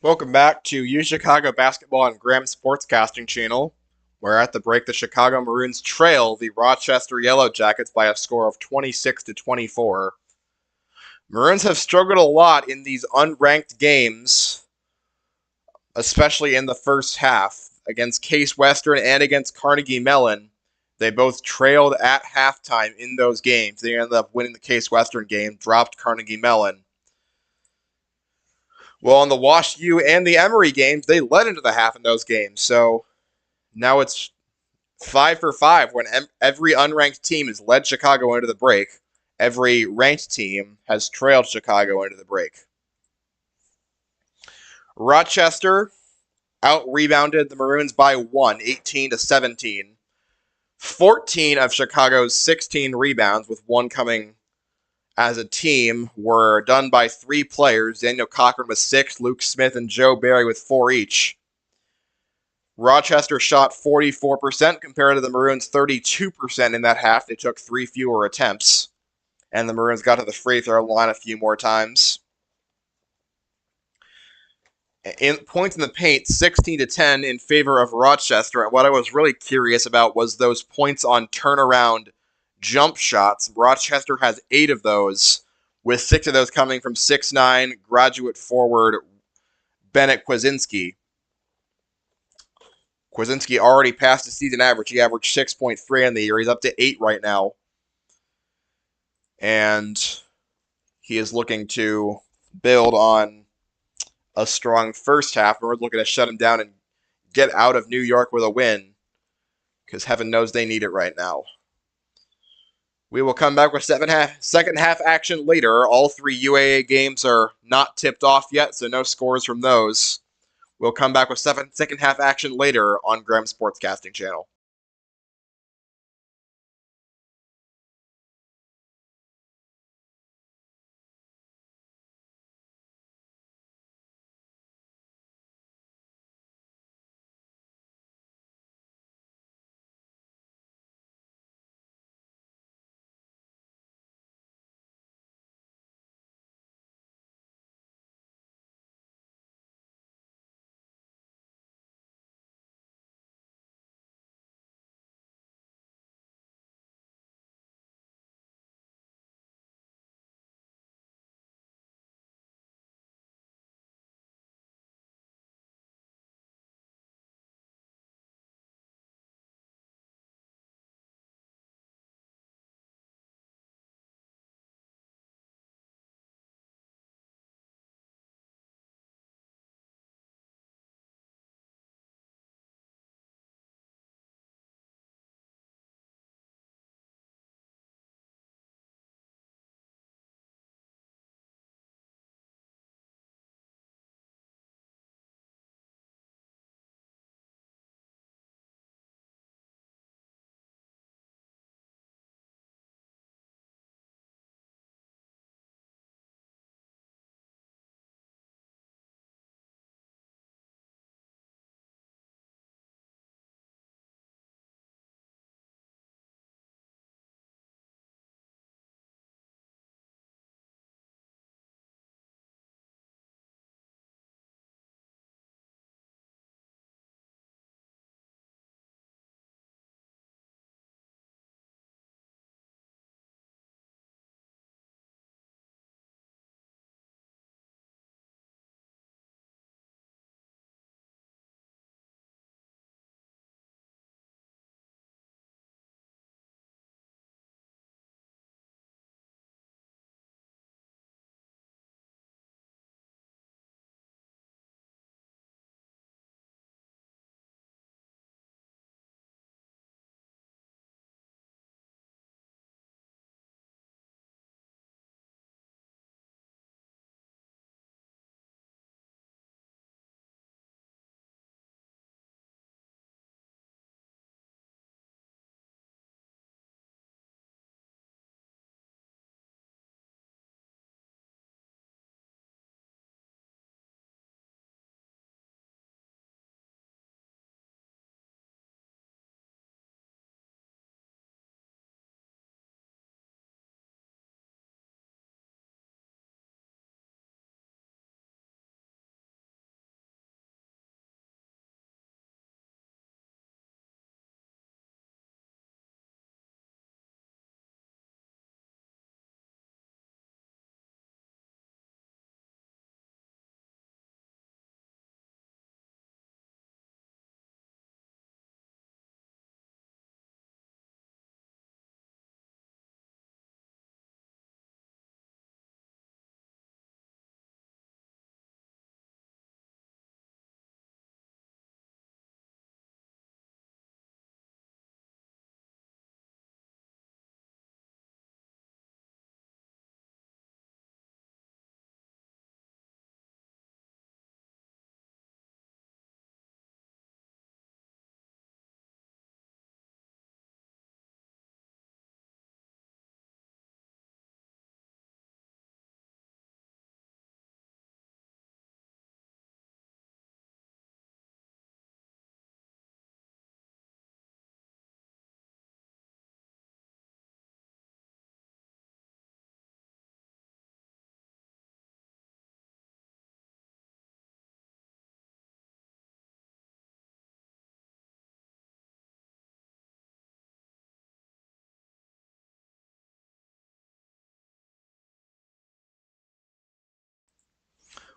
Welcome back to U Chicago Basketball on Graham Sportscasting Channel, where at the break the Chicago Maroons trail the Rochester Yellowjackets by a score of 26 to 24. Maroons have struggled a lot in these unranked games, especially in the first half against Case Western and against Carnegie Mellon. They both trailed at halftime in those games. They ended up winning the Case Western game, dropped Carnegie Mellon. Well, in the Wash U and the Emory games, they led into the half in those games. So now it's 5 for 5 when every unranked team has led Chicago into the break. Every ranked team has trailed Chicago into the break. Rochester out-rebounded the Maroons by 1, 18 to 17. 14 of Chicago's 16 rebounds, with one coming as a team, were done by 3 players. Daniel Cochran with 6, Luke Smith and Joe Barry with 4 each. Rochester shot 44% compared to the Maroons' 32% in that half. They took 3 fewer attempts, and the Maroons got to the free throw line a few more times. In points in the paint, 16 to 10 in favor of Rochester. And what I was really curious about was those points on turnaround jump shots. Rochester has 8 of those, with 6 of those coming from 6'9" graduate forward Bennett Kwasinski. Kwasinski already passed the season average. He averaged 6.3 in the year. He's up to 8 right now. And he is looking to build on a strong first half. And we're looking to shut him down and get out of New York with a win, because heaven knows they need it right now. We will come back with second half action later. All 3 UAA games are not tipped off yet, so no scores from those. We'll come back with second half action later on Graham Sportscasting Channel.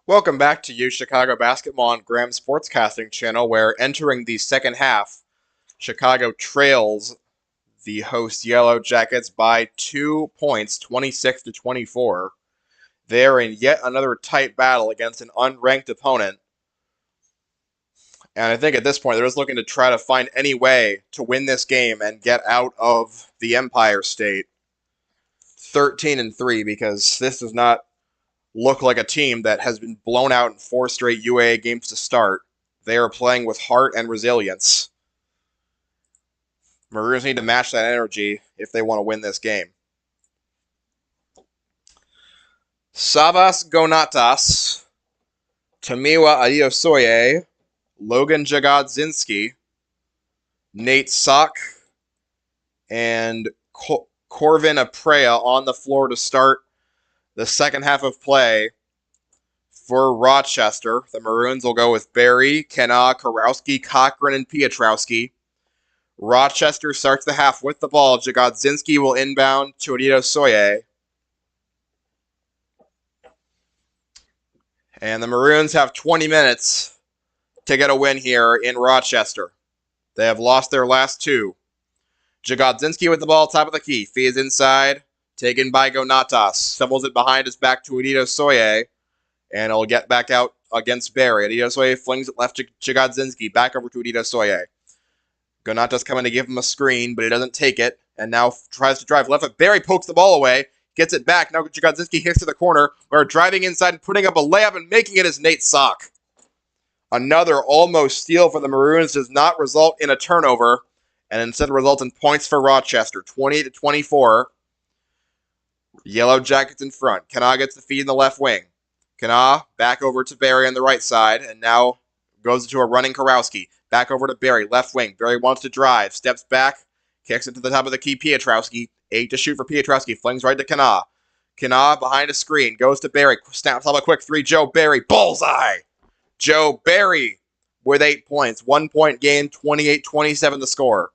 Welcome back to Chicago Basketball on Graham's Sportscasting channel, where entering the second half, Chicago trails the host Yellowjackets by 2 points, 26-24. They're in yet another tight battle against an unranked opponent. And I think at this point, they're just looking to try to find any way to win this game and get out of the Empire State 13-3, because this does not look like a team that has been blown out in 4 straight UAA games to start. They are playing with heart and resilience. Maroons need to match that energy if they want to win this game. Savas Gonatas, Tamiwa Adeosoye, Logan Jagodzinski, Nate Sock, and Corvin Aprea on the floor to start the second half of play for Rochester. The Maroons will go with Berry, Kenna, Karowski, Cochran, and Pietrowski. Rochester starts the half with the ball. Jagodzinski will inbound to Adeosoye. And the Maroons have 20 minutes to get a win here in Rochester. They have lost their last 2. Jagodzinski with the ball, top of the key. Feeds inside. Taken by Gonatas. Stumbles it behind his back to Adeosoye. And it'll get back out against Berry. Adeosoye flings it left to Jagodzinski. Back over to Adeosoye. Gonatas coming to give him a screen, but he doesn't take it. And now tries to drive left. But Berry pokes the ball away. Gets it back. Now Jagodzinski hits to the corner. Where driving inside and putting up a layup and making it is Nate Sock. Another almost steal for the Maroons does not result in a turnover. And instead results in points for Rochester. 20-24. Yellowjackets in front. Kenna gets the feed in the left wing. Kenna back over to Berry on the right side. And now goes to a running Karowski. Back over to Berry, left wing. Berry wants to drive. Steps back. Kicks it to the top of the key. Pietrowski. 8 to shoot for Pietrowski. Flings right to Kenna. Kenna behind a screen. Goes to Berry. Snaps up a quick 3. Joe Berry. Bullseye! Joe Berry with 8 points. 1 point game. 28-27 the score.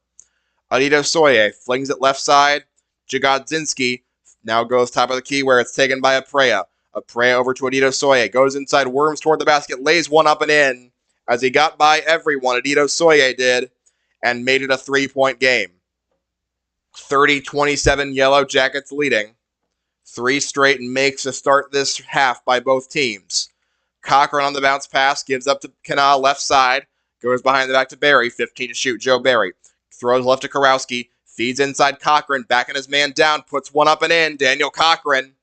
Adeosoye flings it left side. Jagodzinski now goes top of the key where it's taken by Aprea. Aprea over to Adeosoye. Goes inside, worms toward the basket, lays one up and in as he got by everyone. Adeosoye did and made it a 3-point game. 30-27 Yellowjackets leading. 3 straight makes to start this half by both teams. Cochran on the bounce pass, gives up to Kenna left side. Goes behind the back to Berry. 15 to shoot. Joe Berry. Throws left to Karowski. Feeds inside Cochran. Backing his man down. Puts one up and in. Daniel Cochran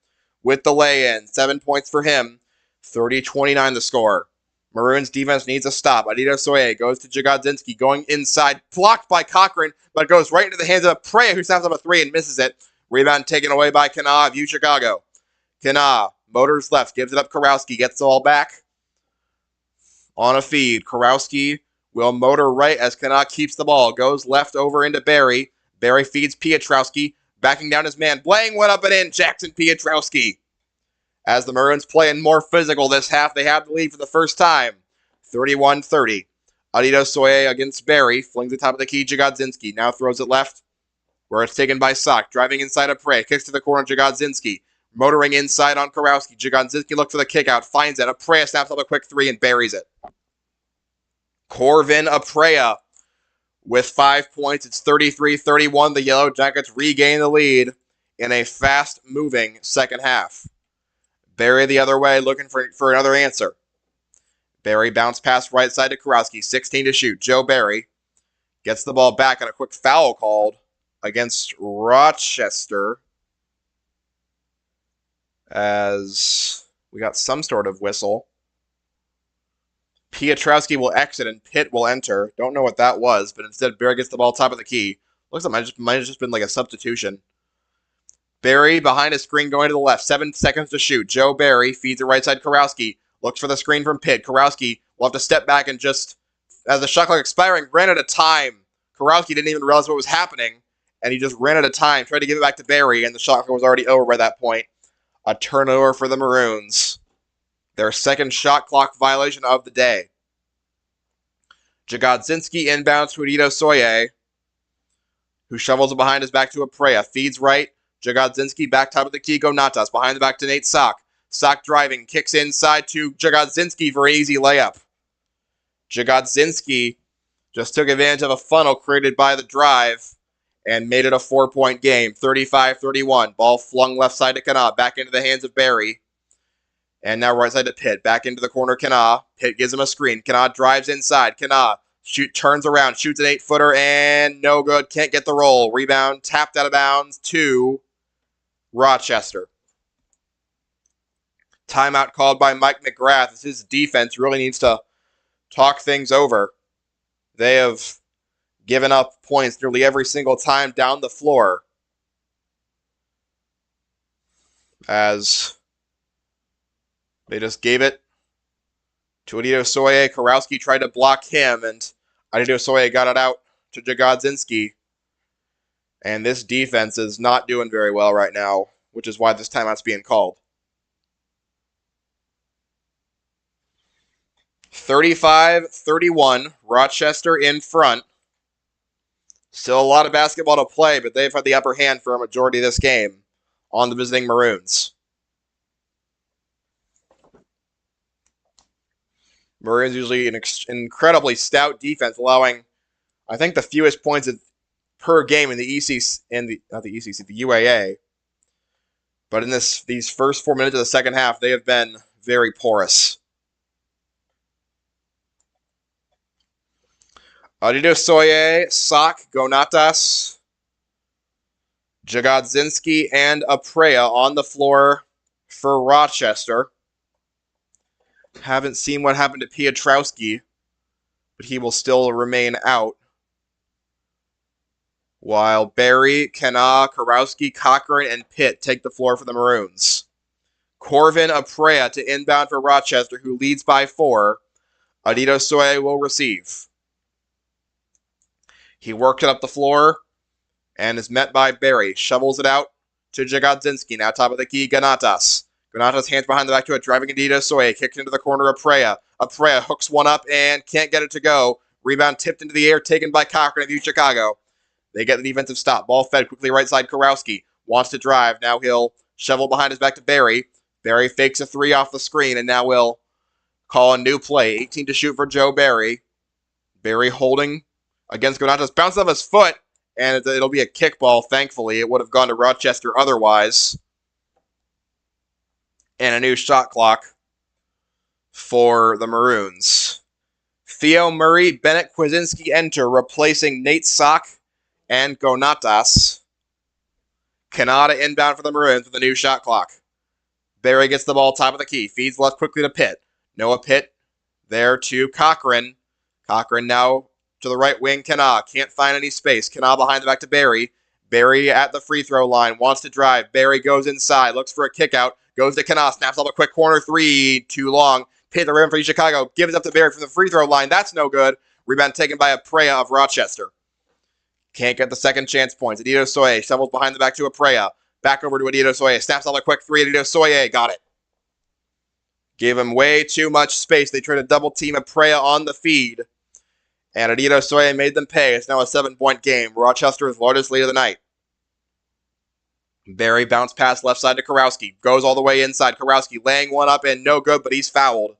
with the lay-in. 7 points for him. 30-29 the score. Maroons defense needs a stop. Adeosoye goes to Jagodzinski. Going inside. Blocked by Cochran. But goes right into the hands of Aprea, who snaps up a 3 and misses it. Rebound taken away by Kenna of Chicago. Kenna motors left. Gives it up Karowski. Gets the ball back. On a feed. Karowski will motor right as Kenna keeps the ball. Goes left over into Berry. Berry feeds Pietrowski. Backing down his man. Laying one up and in. Jackson Pietrowski. As the Maroons playing more physical this half, they have the lead for the first time. 31-30. Adeosoye against Berry. Flings the top of the key. Jagodzinski now throws it left where it's taken by Sock. Driving inside of Aprea. Kicks to the corner. Jagodzinski. Motoring inside on Karowski. Jagodzinski looks for the kick out. Finds it. Aprea snaps up a quick 3 and buries it. Corvin Aprea with 5 points. It's 33-31. The Yellowjackets regain the lead in a fast-moving second half. Berry the other way, looking for another answer. Berry bounce pass right side to Karowski. 16 to shoot. Joe Berry gets the ball back and a quick foul called against Rochester as we got some sort of whistle. Pietrowski will exit and Pitt will enter. Don't know what that was, but instead Berry gets the ball top of the key. Looks like it might have just been like a substitution. Berry behind his screen going to the left. 7 seconds to shoot. Joe Berry feeds the right side Karowski. Looks for the screen from Pitt. Karowski will have to step back and just, as the shot clock expiring, ran out of time. Karowski didn't even realize what was happening, and he just ran out of time. Tried to give it back to Berry, and the shot clock was already over by that point. A turnover for the Maroons. Their second shot clock violation of the day. Jagodzinski inbounds to Adeosoye, who shovels it behind his back to Aprea. Feeds right. Jagodzinski back top of the key. Gonatas behind the back to Nate Sock. Sock driving, kicks inside to Jagodzinski for an easy layup. Jagodzinski just took advantage of a funnel created by the drive and made it a 4-point game, 35-31. Ball flung left side to Kana, back into the hands of Barry. And now right side to Pitt, back into the corner, Kana. Pitt gives him a screen. Kana drives inside. Kana turns around, shoots an 8-footer, and no good. Can't get the roll. Rebound tapped out of bounds to Rochester. Timeout called by Mike McGrath as his defense really needs to talk things over. They have given up points nearly every single time down the floor. As they just gave it to Adito Soye. Karowski tried to block him, and Adito Soye got it out to Jagodzinski. And this defense is not doing very well right now, which is why this timeout's being called. 35-31, Rochester in front. Still a lot of basketball to play, but they've had the upper hand for a majority of this game on the visiting Maroons. Maroons usually an incredibly stout defense, allowing, I think, the fewest points per game in the the UAA. But in these first 4 minutes of the second half, they have been very porous. Adito Soye, Sock, Gonatas, Jagodzinski, and Aprea on the floor for Rochester. Haven't seen what happened to Piotrowski, but he will still remain out. While Barry, Kana, Karowski, Cochran, and Pitt take the floor for the Maroons. Corvin Aprea to inbound for Rochester, who leads by 4. Adito Soye will receive. He worked it up the floor and is met by Barry. Shovels it out to Jagodzinski. Now top of the key, Gonatas. Gonatas hands behind the back to it, driving Adito Soye. Kicked into the corner, Aprea. Aprea hooks one up and can't get it to go. Rebound tipped into the air, taken by Cochran of Chicago. They get the defensive stop. Ball fed quickly right side, Karowski. Wants to drive. Now he'll shovel behind his back to Barry. Barry fakes a 3 off the screen and now will call a new play. 18 to shoot for Joe Barry. Barry holding against Gonatas, bounces off his foot, and it'll be a kickball, thankfully. It would have gone to Rochester otherwise. And a new shot clock for the Maroons. Theo Murray, Bennett Kwasinski enter, replacing Nate Sock and Gonatas. Kanata inbound for the Maroons with a new shot clock. Barry gets the ball top of the key, feeds left quickly to Pitt. Noah Pitt there to Cochran. Cochran now to the right wing, Kana. Can't find any space. Kana behind the back to Barry. Barry at the free throw line. Wants to drive. Barry goes inside. Looks for a kick out. Goes to Kana. Snaps off a quick corner 3. Too long. Pitt the rim for Chicago. Gives it up to Barry from the free throw line. That's no good. Rebound taken by Aprea of Rochester. Can't get the second chance points. Adito Soye shovels behind the back to Aprea. Back over to Adito Soye. Snaps off a quick 3. Adito Soye got it. Gave him way too much space. They tried to double team Aprea on the feed. And Adito Soye made them pay. It's now a 7-point game. Rochester's largest lead of the night. Barry bounced pass left side to Karowski. Goes all the way inside. Karowski laying one up and no good, but he's fouled.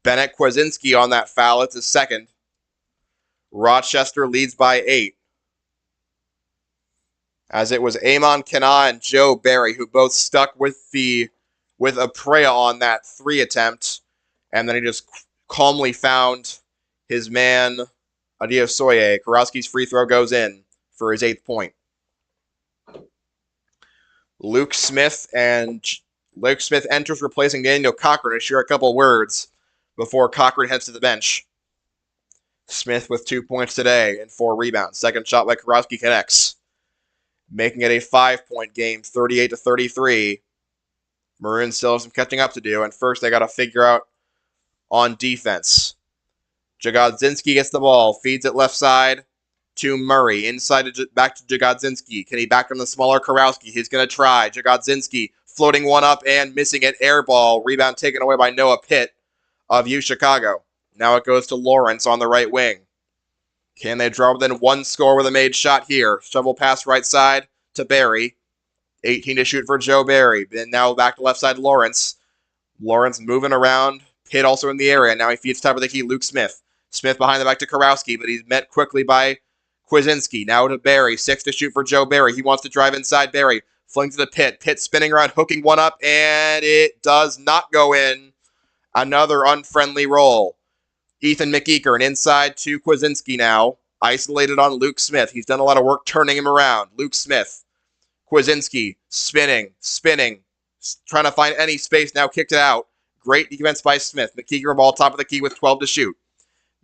Bennett Kwasinski on that foul. It's his second. Rochester leads by 8. As it was Amon Kana and Joe Barry who both stuck with Aprea on that 3 attempt. And then he just calmly found his man, Adito Soye. Karowski's free throw goes in for his 8th point. Luke Smith enters, replacing Daniel Cochran to share a couple words before Cochran heads to the bench. Smith with 2 points today and 4 rebounds. Second shot by Karowski connects, making it a 5-point game, 38-33. Maroons still have some catching up to do, and first they got to figure out on defense. Jagodzinski gets the ball, feeds it left side to Murray. Inside back to Jagodzinski. Can he back on the smaller Karowski? He's going to try. Jagodzinski floating one up and missing it. Air ball. Rebound taken away by Noah Pitt of Chicago. Now it goes to Lawrence on the right wing. Can they draw within 1 score with a made shot here? Shovel pass right side to Barry. 18 to shoot for Joe Barry. Then now back to left side Lawrence. Lawrence moving around. Pitt also in the area. Now he feeds top of the key. Luke Smith. Smith behind the back to Karowski, but he's met quickly by Kwasinski. Now to Barry. 6 to shoot for Joe Barry. He wants to drive inside Barry. Flings to the Pitt. Pitt spinning around, hooking one up, and it does not go in. Another unfriendly roll. Ethan McEachern inside to Kwasinski now. Isolated on Luke Smith. He's done a lot of work turning him around. Luke Smith. Kwasinski spinning, trying to find any space. Now kicked it out. Great defense by Smith. McEachern ball top of the key with 12 to shoot.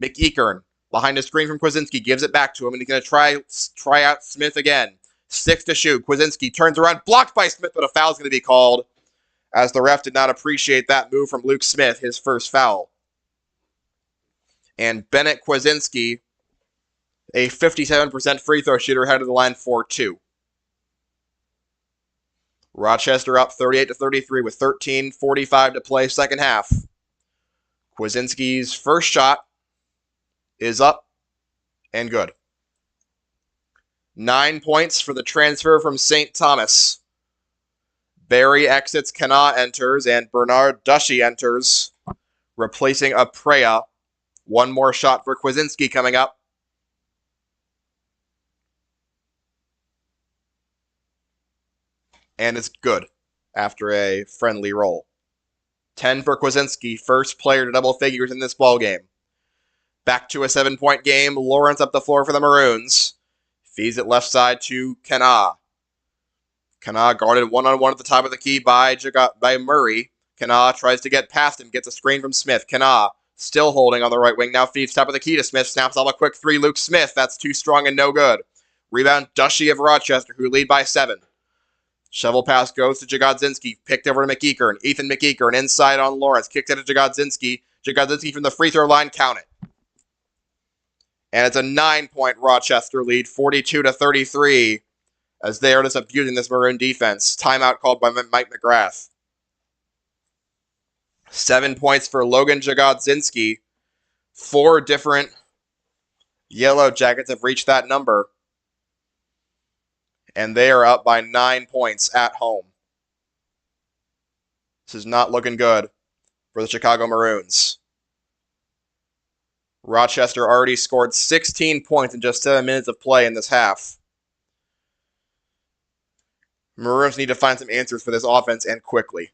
McEachern behind a screen from Kwasinski gives it back to him, and he's going to try out Smith again. 6 to shoot. Kwasinski turns around, blocked by Smith, but a foul's going to be called, as the ref did not appreciate that move from Luke Smith, his first foul. And Bennett Kwasinski, a 57% free throw shooter, headed to the line for 2. Rochester up 38 to 33 with 13:45 to play, second half. Kwasinski's first shot is up and good. 9 points for the transfer from St. Thomas. Barry exits, Kana enters, and Bernard Dushy enters, replacing Aprea. One more shot for Kwasinski coming up. And it's good after a friendly roll. 10 for Kwasinski, first player to double figures in this ballgame. Back to a 7-point game. Lawrence up the floor for the Maroons. Feeds it left side to Kana. Kana guarded one-on-one at the top of the key by Murray. Kana tries to get past him, gets a screen from Smith. Kana still holding on the right wing, now feeds top of the key to Smith. Snaps off a quick 3. Luke Smith, that's too strong and no good. Rebound Dushy of Rochester, who lead by 7. Shovel pass goes to Jagodzinski. Picked over to McEachern. Ethan McEachern inside on Lawrence. Kicked out to Jagodzinski. Jagodzinski from the free throw line. Count it. And it's a 9-point Rochester lead, 42 to 33, as they are just abusing this Maroon defense. Timeout called by Mike McGrath. 7 points for Logan Jagodzinski. 4 different Yellowjackets have reached that number. And they are up by 9 points at home. This is not looking good for the Chicago Maroons. Rochester already scored 16 points in just 7 minutes of play in this half. Maroons need to find some answers for this offense, and quickly.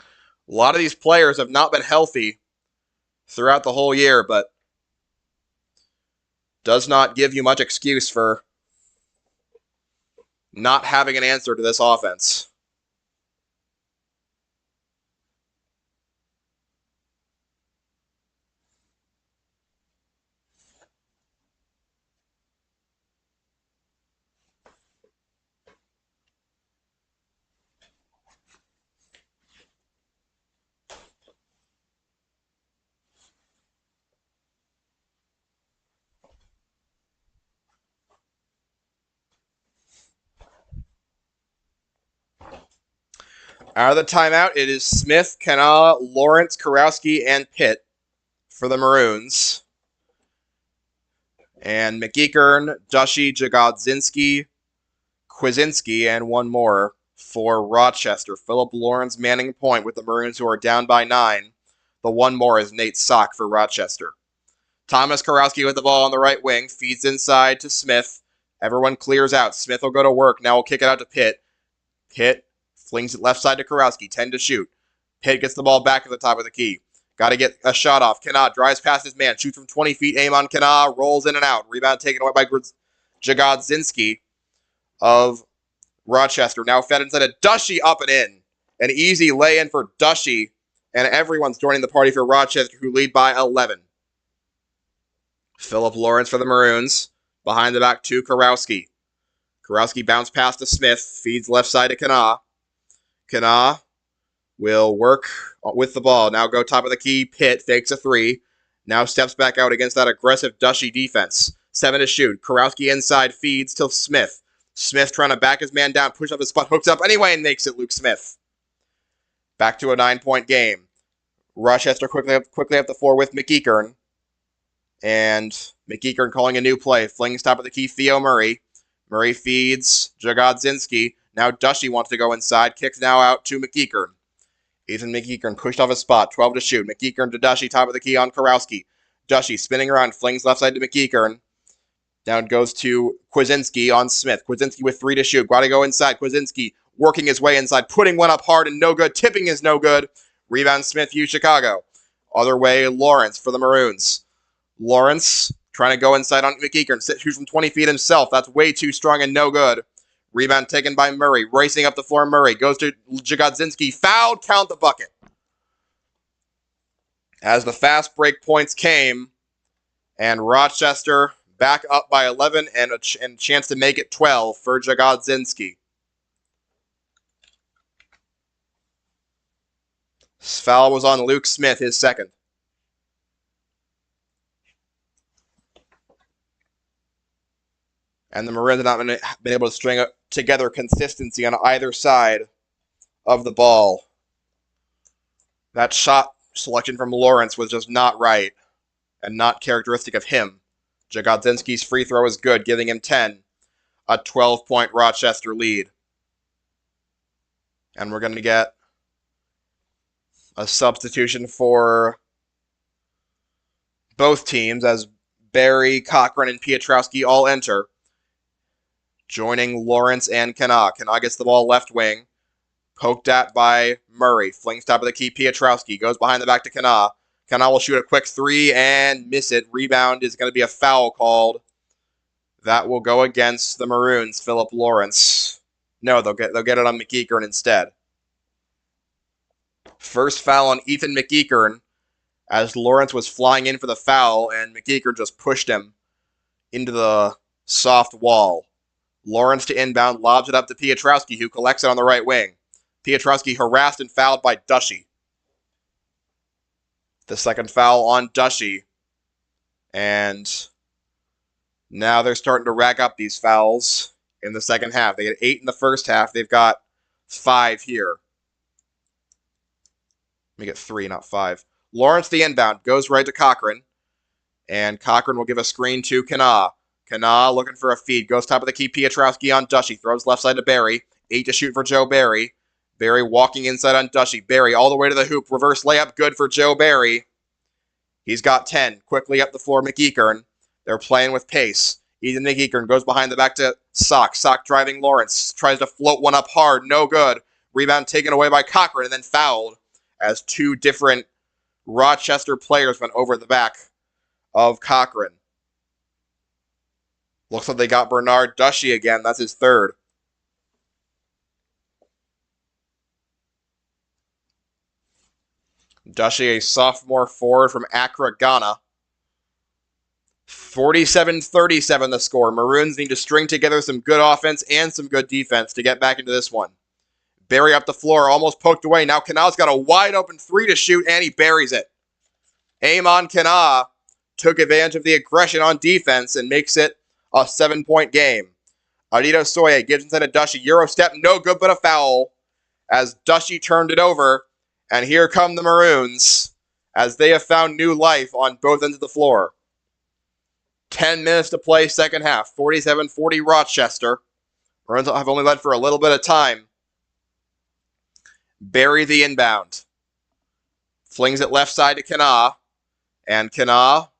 A lot of these players have not been healthy throughout the whole year, but does not give you much excuse for not having an answer to this offense. Out of the timeout, it is Smith, Kana, Lawrence, Karowski, and Pitt for the Maroons. And McEachern, Dushy, Jagodzinski, Kwasinski, and one more for Rochester. Philip Lawrence manning point with the Maroons, who are down by 9. The one more is Nate Sock for Rochester. Thomas Karowski with the ball on the right wing, feeds inside to Smith. Everyone clears out. Smith will go to work. Now we'll kick it out to Pitt. Pitt flings it left side to Karowski. 10 to shoot. Pitt gets the ball back at the top of the key. Got to get a shot off. Kana drives past his man. Shoots from 20 feet. Aim on Kana. Rolls in and out. Rebound taken away by Jagodzinski of Rochester. Now fed inside a Dushy, up and in. An easy lay-in for Dushy. And everyone's joining the party for Rochester, who lead by 11. Philip Lawrence for the Maroons. Behind the back to Karowski. Karowski bounced past to Smith. Feeds left side to Kana. Kana will work with the ball. Now go top of the key. Pitt fakes a 3. Now steps back out against that aggressive Dushy defense. 7 to shoot. Karowski inside feeds to Smith. Smith trying to back his man down. Push up his spot. Hooks up anyway and makes it Luke Smith. Back to a 9-point game. Rochester quickly up the floor with McEachern. And McEachern calling a new play. Flings top of the key. Theo Murray. Murray feeds Jagodzinski. Now Dushy wants to go inside. Kicks now out to McEachern. Ethan McEachern pushed off his spot. 12 to shoot. McEachern to Dushy. Top of the key on Karowski. Dushy spinning around. Flings left side to McEachern. Down goes to Kwasinski on Smith. Kwasinski with 3 to shoot. Got to go inside. Kwasinski working his way inside. Putting one up hard and no good. Tipping is no good. Rebound Smith, U Chicago. Other way, Lawrence for the Maroons. Lawrence trying to go inside on McEachern. Shoots from 20 feet himself. That's way too strong and no good. Rebound taken by Murray. Racing up the floor, Murray. Goes to Jagodzinski. Fouled. Count the bucket. As the fast break points came, and Rochester back up by 11 and a chance to make it 12 for Jagodzinski. This foul was on Luke Smith, his second. And the Maroons have not been able to string together consistency on either side of the ball. That shot selection from Lawrence was just not right and not characteristic of him. Jagodzinski's free throw is good, giving him 10. A 12-point Rochester lead. And we're going to get a substitution for both teams as Barry, Cochran, and Piotrowski all enter, joining Lawrence and Kana. Kana gets the ball left wing, poked at by Murray. Flings top of the key, Piotrowski goes behind the back to Kana. Kana will shoot a quick 3 and miss it. Rebound is going to be a foul called. That will go against the Maroons, Philip Lawrence. No, they'll get it on McEachern instead. First foul on Ethan McEachern as Lawrence was flying in for the foul and McEachern just pushed him into the soft wall. Lawrence to inbound, lobs it up to Piotrowski, who collects it on the right wing. Piotrowski harassed and fouled by Dushy. The second foul on Dushy. And now they're starting to rack up these fouls in the second half. They had 8 in the first half. They've got 5 here. Let me get 3, not 5. Lawrence, the inbound, goes right to Cochran. And Cochran will give a screen to Kana. Kana looking for a feed. Goes top of the key, Piotrowski on Dushy. Throws left side to Barry. 8 to shoot for Joe Barry. Barry walking inside on Dushy. Barry all the way to the hoop. Reverse layup, good for Joe Barry. He's got 10. Quickly up the floor, McEachern. They're playing with pace. Ethan McEachern goes behind the back to Sock. Sock driving Lawrence. Tries to float one up hard. No good. Rebound taken away by Cochran and then fouled as 2 different Rochester players went over the back of Cochran. Looks like they got Bernard Dushy again. That's his third. Dushy, a sophomore forward from Accra, Ghana. 47-37 the score. Maroons need to string together some good offense and some good defense to get back into this one. Barry up the floor, almost poked away. Now Kanaw's got a wide open 3 to shoot, and he buries it. Amon Kana took advantage of the aggression on defense and makes it a 7-point game. Adito Soye gives inside to Dushy. Euro step, no good, but a foul. As Dushy turned it over, and here come the Maroons as they have found new life on both ends of the floor. 10 minutes to play, second half. 47-40 Rochester. Maroons have only led for a little bit of time. Barry the inbound. Flings it left side to Kana. And Kana,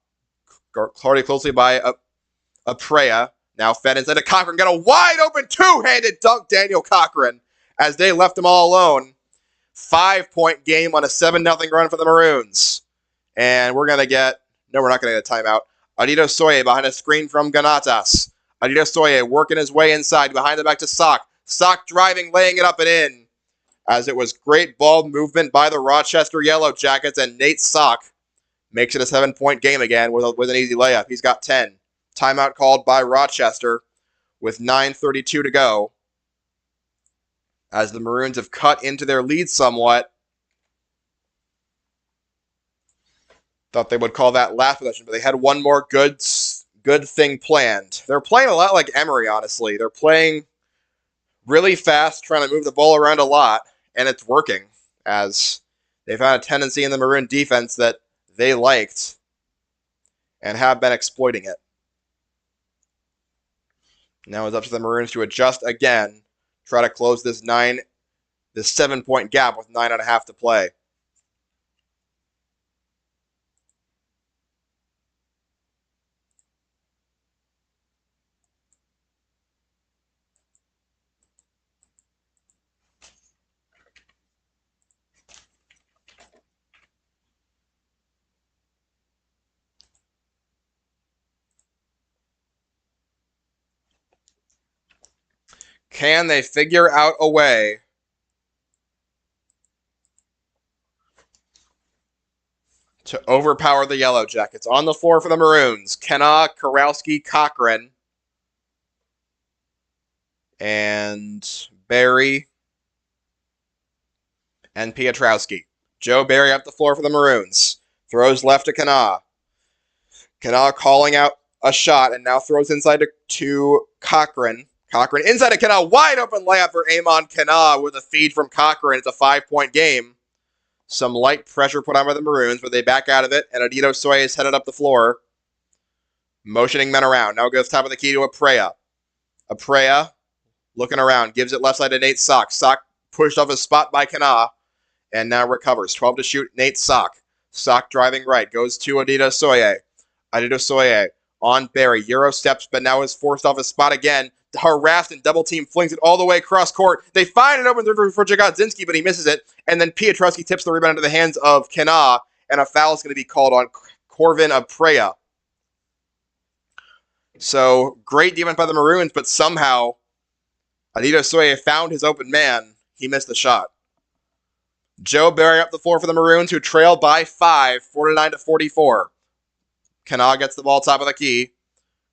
guarded closely by Aprea, now fed inside to Cochran. Got a wide open 2-handed dunk, Daniel Cochran, as they left him all alone. 5-point game on a 7-0 run for the Maroons. And we're going to get... No, we're not going to get a timeout. Adito Soye behind a screen from Ganatas. Adito Soye working his way inside, behind the back to Sock. Sock driving, laying it up and in. As it was great ball movement by the Rochester Yellowjackets, and Nate Sock makes it a 7-point game again with an easy layup. He's got 10. Timeout called by Rochester with 9:32 to go. As the Maroons have cut into their lead somewhat. Thought they would call that last possession, but they had one more good thing planned. They're playing a lot like Emory, honestly. They're playing really fast, trying to move the ball around a lot, and it's working, as they've had a tendency in the Maroon defense that they liked and have been exploiting it. Now it's up to the Maroons to adjust again try to close this 7-point gap with 9.5 to play. Can they figure out a way to overpower the Yellowjackets? On the floor for the Maroons, Kenna, Kurowski, Cochran, and Barry, and Pietrowski. Joe Barry up the floor for the Maroons. Throws left to Kenna. Kenna calling out a shot and now throws inside to Cochran. Cochran inside to Kenna. Wide open layup for Amon Kenna with a feed from Cochran. It's a 5-point game. Some light pressure put on by the Maroons, but they back out of it, and Adito Soye is headed up the floor, motioning men around. Now goes top of the key to Aprea. Aprea, looking around, gives it left side to Nate Sock. Sock pushed off his spot by Kenna, and now recovers. 12 to shoot, Nate Sock. Sock driving right, goes to Adito Soye. Adito Soye on Barry. Euro steps, but now is forced off his spot again. Harassed and double team, flings it all the way across court. They find an open for Jagodzinski, but he misses it. And then Pietrowski tips the rebound into the hands of Kenna, and a foul is going to be called on Corvin Aprea. So, great defense by the Maroons, but somehow Adito Soye found his open man. He missed the shot. Joe Barry up the floor for the Maroons, who trail by 5, 49-44. Kenna gets the ball top of the key.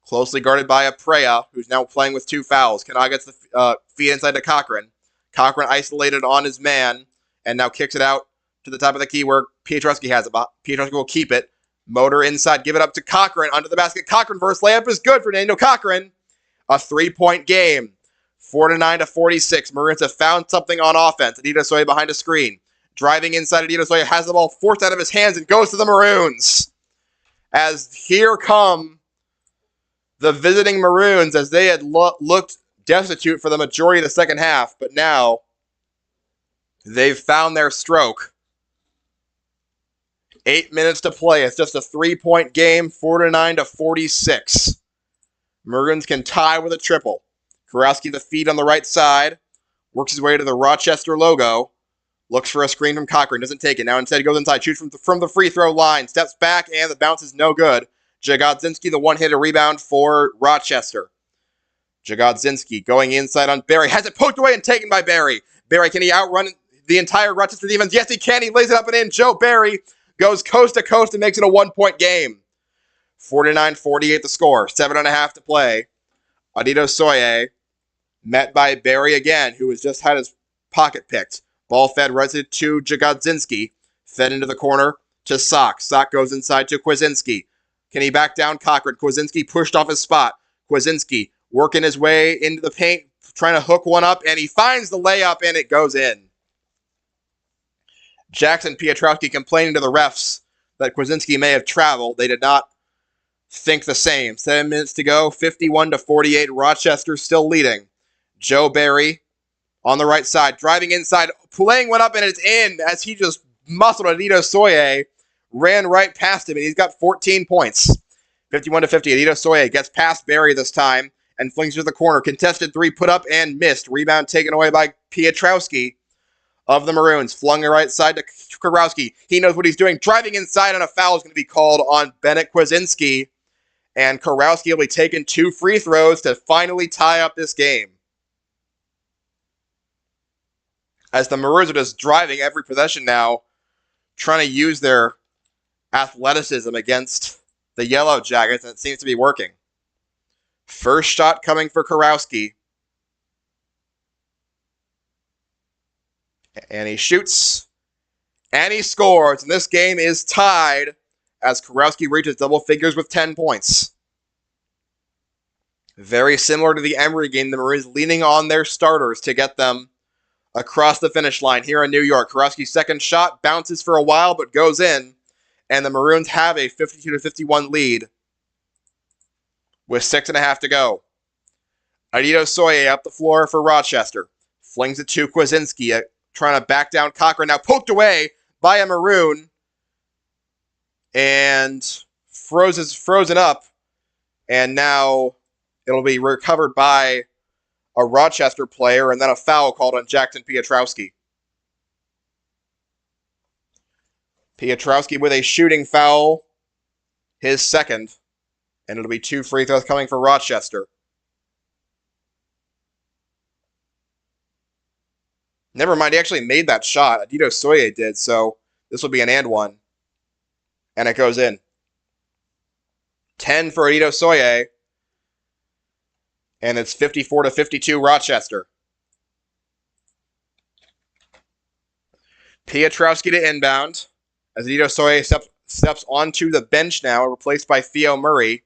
Closely guarded by Aprea, who's now playing with 2 fouls. Kenna gets the feed inside to Cochran. Cochran isolated on his man, and now kicks it out to the top of the key where Pietrowski has it. Pietrowski will keep it. Motor inside, give it up to Cochran. Under the basket, Cochran first layup is good for Daniel Cochran. A 3-point game. 49-46. Maroons have found something on offense. Adito Soye behind a screen. Driving inside, Adito Soye has the ball forced out of his hands and goes to the Maroons. As here come the visiting Maroons, as they had looked destitute for the majority of the second half, but now they've found their stroke. 8 minutes to play. It's just a 3-point game, 49-46. Maroons can tie with a triple. Kurowski the feed on the right side, works his way to the Rochester logo, looks for a screen from Cochran, doesn't take it. Now instead goes inside, shoots from the free throw line, steps back, and the bounce is no good. Jagodzinski, the one-hitter rebound for Rochester. Jagodzinski going inside on Barry. Has it poked away and taken by Barry. Barry, can he outrun the entire Rochester defense? Yes, he can. He lays it up and in. Joe Barry goes coast to coast and makes it a 1-point game. 49-48 the score. 7.5 to play. Adito Soye met by Barry again, who has just had his pocket picked. Ball fed right to Jagodzinski. Fed into the corner to Sock. Sock goes inside to Kwasinski. Can he back down Cochran? Kwasinski pushed off his spot. Kwasinski working his way into the paint, trying to hook one up, and he finds the layup, and it goes in. Jackson Pietrowski complaining to the refs that Kwasinski may have traveled. They did not think the same. 7 minutes to go, 51-48. Rochester still leading. Joe Barry on the right side, driving inside, playing one up, and it's in as he just muscled Adito Soye. Ran right past him, and he's got 14 points. 51-50. Adito Soye gets past Barry this time and flings to the corner. Contested 3, put up and missed. Rebound taken away by Pietrowski of the Maroons. Flung the right side to Kurowski. He knows what he's doing. Driving inside, and a foul is going to be called on Bennett Kwasinski. And Kurowski will be taking 2 free throws to finally tie up this game. As the Maroons are just driving every possession now, trying to use their athleticism against the Yellowjackets, and it seems to be working. First shot coming for Kurowski. And he shoots, and he scores, and this game is tied as Kurowski reaches double figures with 10 points. Very similar to the Emory game, the Maroons leaning on their starters to get them across the finish line here in New York. Kurowski's second shot bounces for a while, but goes in. And the Maroons have a 52-51 lead with 6.5 to go. Adito Soye up the floor for Rochester. Flings it to Kwasinski, trying to back down Cochran. Now poked away by a Maroon. And frozen up. And now it'll be recovered by a Rochester player, and then a foul called on Jackson Piotrowski. Piotrowski with a shooting foul, his second, and it'll be 2 free throws coming for Rochester. Never mind, he actually made that shot. Adito Soye did, so this will be an and one. And it goes in. 10 for Adito Soye. And it's 54-52 Rochester. Piotrowski to inbound. As Adito Soye steps onto the bench now, replaced by Theo Murray.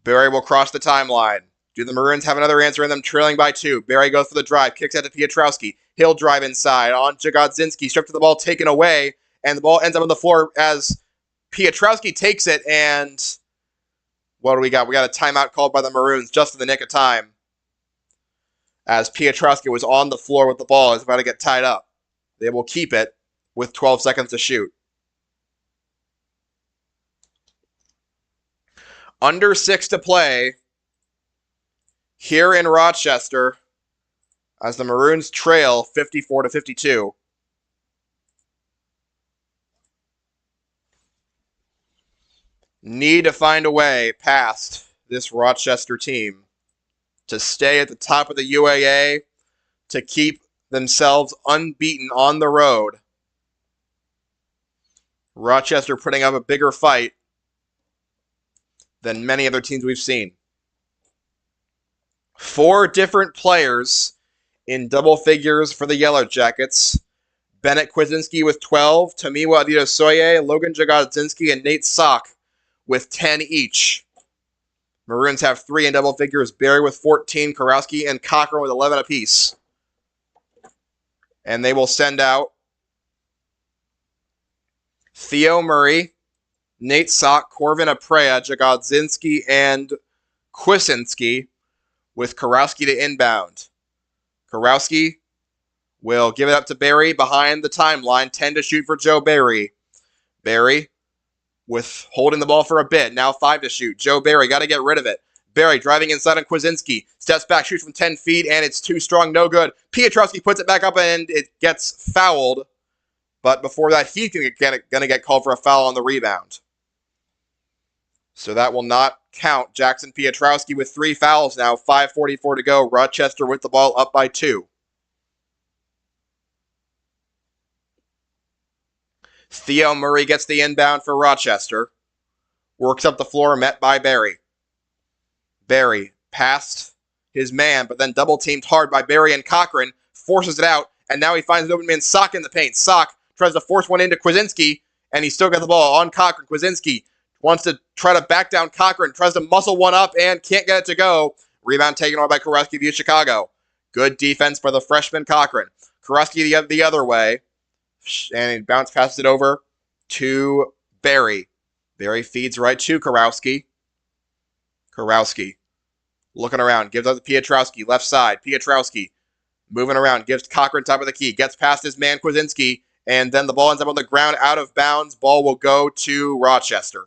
Barry will cross the timeline. Do the Maroons have another answer in them, trailing by 2? Barry goes for the drive, kicks out to Piotrowski. He'll drive inside on Jagodzinski, stripped to the ball, taken away, and the ball ends up on the floor as Piotrowski takes it, and what do we got? We got a timeout called by the Maroons just in the nick of time. As Piotrowski was on the floor with the ball, is about to get tied up. They will keep it with 12 seconds to shoot. Under 6 to play here in Rochester as the Maroons trail 54-52. Need to find a way past this Rochester team to stay at the top of the UAA, to keep themselves unbeaten on the road. Rochester putting up a bigger fight than many other teams we've seen. 4 different players in double figures for the Yellowjackets. Bennett Kwasinski with 12, Tamiwa Adito Soye, Logan Jagodzinski, and Nate Sock with 10 each. Maroons have 3 in double figures, Barry with 14, Karowski and Cochran with 11 apiece. And they will send out Theo Murray, Nate Sock, Corvin Aprea, Jagodzinski, and Kwasinski, with Karowski to inbound. Karowski will give it up to Barry behind the timeline. 10 to shoot for Joe Barry. Barry with holding the ball for a bit. Now 5 to shoot. Joe Barry got to get rid of it. Barry driving inside on Kwasinski. Steps back, shoots from 10 feet, and it's too strong. No good. Piotrowski puts it back up, and it gets fouled. But before that, he's going to get called for a foul on the rebound. So that will not count. Jackson Piotrowski with 3 fouls now. 5:44 to go. Rochester with the ball up by 2. Theo Murray gets the inbound for Rochester. Works up the floor, met by Barry. Barry passed his man, but then double teamed hard by Barry and Cochran. Forces it out, and now he finds an open man, Sock, in the paint. Sock tries to force one into Kwasinski, and he's still got the ball on Cochran. Kwasinski wants to try to back down Cochran, tries to muscle one up, and can't get it to go. Rebound taken away by Karowski via Chicago. Good defense by the freshman Cochran. Karowski the other way, and he bounce passes it over to Barry. Barry feeds right to Karowski. Karowski looking around, gives out to Piotrowski, left side. Piotrowski moving around, gives Cochran top of the key, gets past his man Kwasinski, and then the ball ends up on the ground out of bounds. Ball will go to Rochester.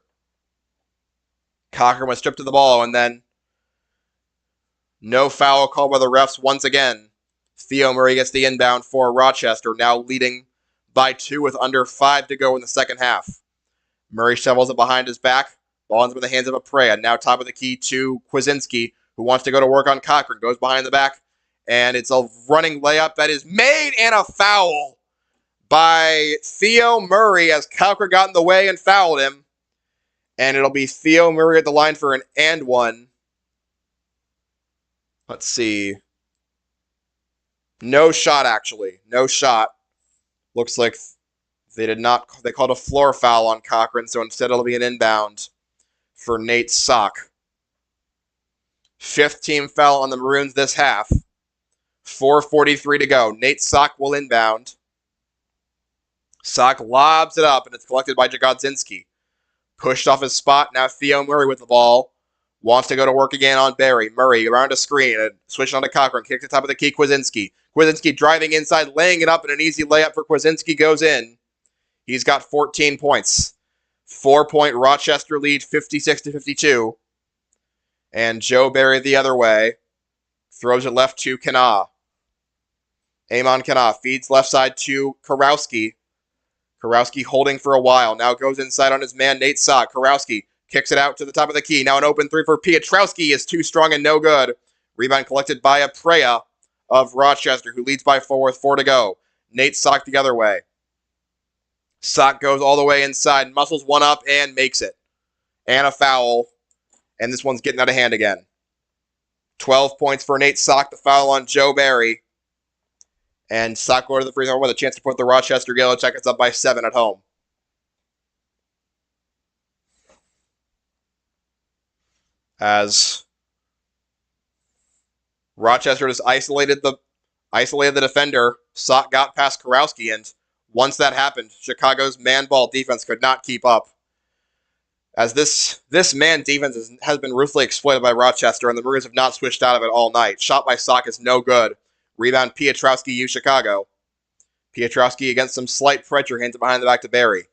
Cochran was stripped of the ball, and then no foul called by the refs once again. Theo Murray gets the inbound for Rochester, now leading by 2 with under 5 to go in the second half. Murray shovels it behind his back. Ball ends up in the hands of Aprea. Now top of the key to Kwasinski, who wants to go to work on Cochran. Goes behind the back, and it's a running layup that is made, and a foul by Theo Murray as Cochran got in the way and fouled him. And it'll be Theo Murray at the line for an and one. Let's see. No shot, actually. No shot. Looks like they called a floor foul on Cochran, so instead it'll be an inbound for Nate Sock. 5th team foul on the Maroons this half. 4:43 to go. Nate Sock will inbound. Sock lobs it up, and it's collected by Jagodzinski. Pushed off his spot. Now Theo Murray with the ball. Wants to go to work again on Barry. Murray around a screen and switching on to Cochran. Kicks to the top of the key. Kwasinski. Kwasinski driving inside, laying it up, and an easy layup for Kwasinski goes in. He's got 14 points. 4-point Rochester lead, 56-52. And Joe Barry the other way. Throws it left to Kana. Amon Kana feeds left side to Kurowski. Kurowski holding for a while. Now goes inside on his man, Nate Sock. Kurowski kicks it out to the top of the key. Now an open three for Pietrowski is too strong and no good. Rebound collected by Aprea of Rochester, who leads by 4 with 4 to go. Nate Sock the other way. Sock goes all the way inside, muscles one up, and makes it. And a foul. And this one's getting out of hand again. 12 points for Nate Sock, the foul on Joe Barry. And Sock go to the free throw with a chance to put the Rochester Yellowjackets up by 7 at home. As Rochester just isolated the defender, Sock got past Kurowski, and once that happened, Chicago's man-ball defense could not keep up. As this man defense has been ruthlessly exploited by Rochester, and the Maroons have not switched out of it all night. Shot by Sock is no good. Rebound Pietrowski, U Chicago. Pietrowski against some slight pressure, hands it behind the back to Barry.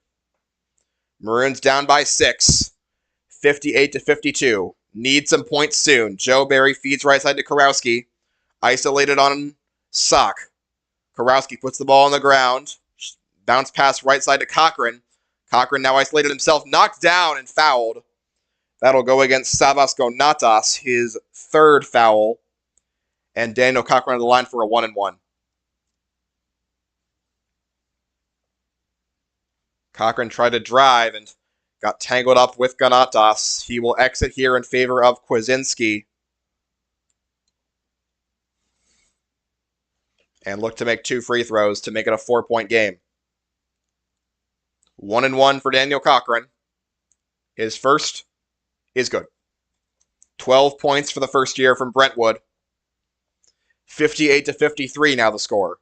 Maroons down by 6, 58-52. Need some points soon. Joe Barry feeds right side to Kurowski. Isolated on Sock. Kurowski puts the ball on the ground. Bounce pass right side to Cochran. Cochran now isolated himself, knocked down and fouled. That'll go against Savasco Natas, his 3rd foul. And Daniel Cochran on the line for a 1-and-1. Cochran tried to drive and got tangled up with Ganatas. He will exit here in favor of Kwasinski. And look to make 2 free throws to make it a 4-point game. 1-and-1 for Daniel Cochran. His first is good. 12 points for the first year from Brentwood. 58-53 now the score.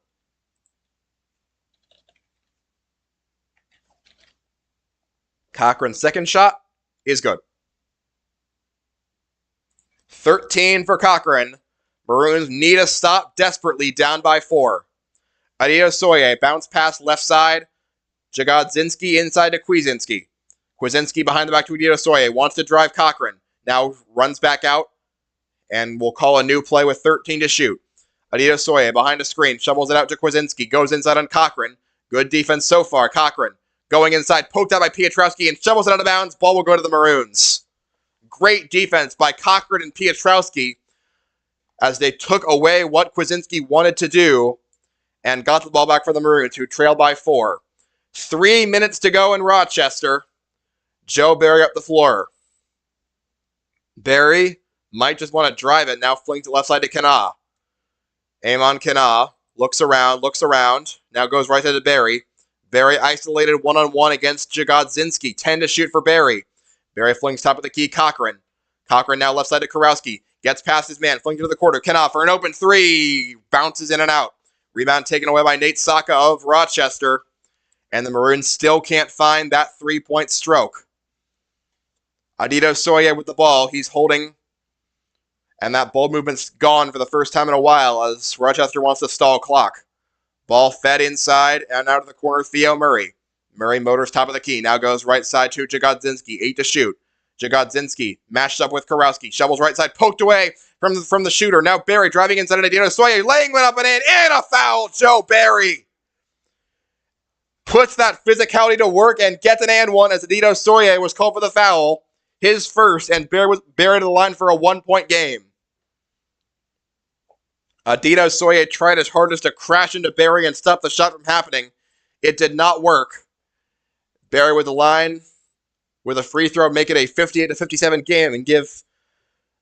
Cochran's second shot is good. 13 for Cochran. Maroons need a stop desperately, down by 4. Adito Soye, bounce pass left side. Jagodzinski inside to Kwasinski. Kwasinski behind the back to Adito Soye. Wants to drive Cochran. Now runs back out. And will call a new play with 13 to shoot. Adito Soye behind a screen. Shovels it out to Kwasinski. Goes inside on Cochran. Good defense so far. Cochran going inside. Poked out by Pietrowski and shovels it out of bounds. Ball will go to the Maroons. Great defense by Cochran and Pietrowski as they took away what Kwasinski wanted to do and got the ball back for the Maroons, who trailed by 4. 3 minutes to go in Rochester. Joe Barry up the floor. Barry might just want to drive it. Now fling to left side to Kana. Amon Kana looks around. Now goes right side to Barry. Barry isolated 1-on-1 against Jagodzinski. 10 to shoot for Barry. Barry flings top of the key. Cochran. Cochran now left side to Kurowski. Gets past his man. Flings to the quarter. Kana for an open 3. Bounces in and out. Rebound taken away by Nate Saka of Rochester. And the Maroons still can't find that 3-point stroke. Adito Soye with the ball. He's holding. And that ball movement's gone for the first time in a while as Rochester wants to stall clock. Ball fed inside and out of the corner, Theo Murray. Murray motors top of the key. Now goes right side to Jagodzinski. 8 to shoot. Jagodzinski mashed up with Kurowski. Shovels right side. Poked away from the shooter. Now Barry driving inside of Adito Soye. Laying one up and in. And a foul. Joe Barry puts that physicality to work and gets an and one as Adito Soye was called for the foul. His first, and Barry was buried to the line for a 1-point game. Adito Soye tried his hardest to crash into Barry and stop the shot from happening. It did not work. Barry with the line with a free throw, make it a 58-57 game and give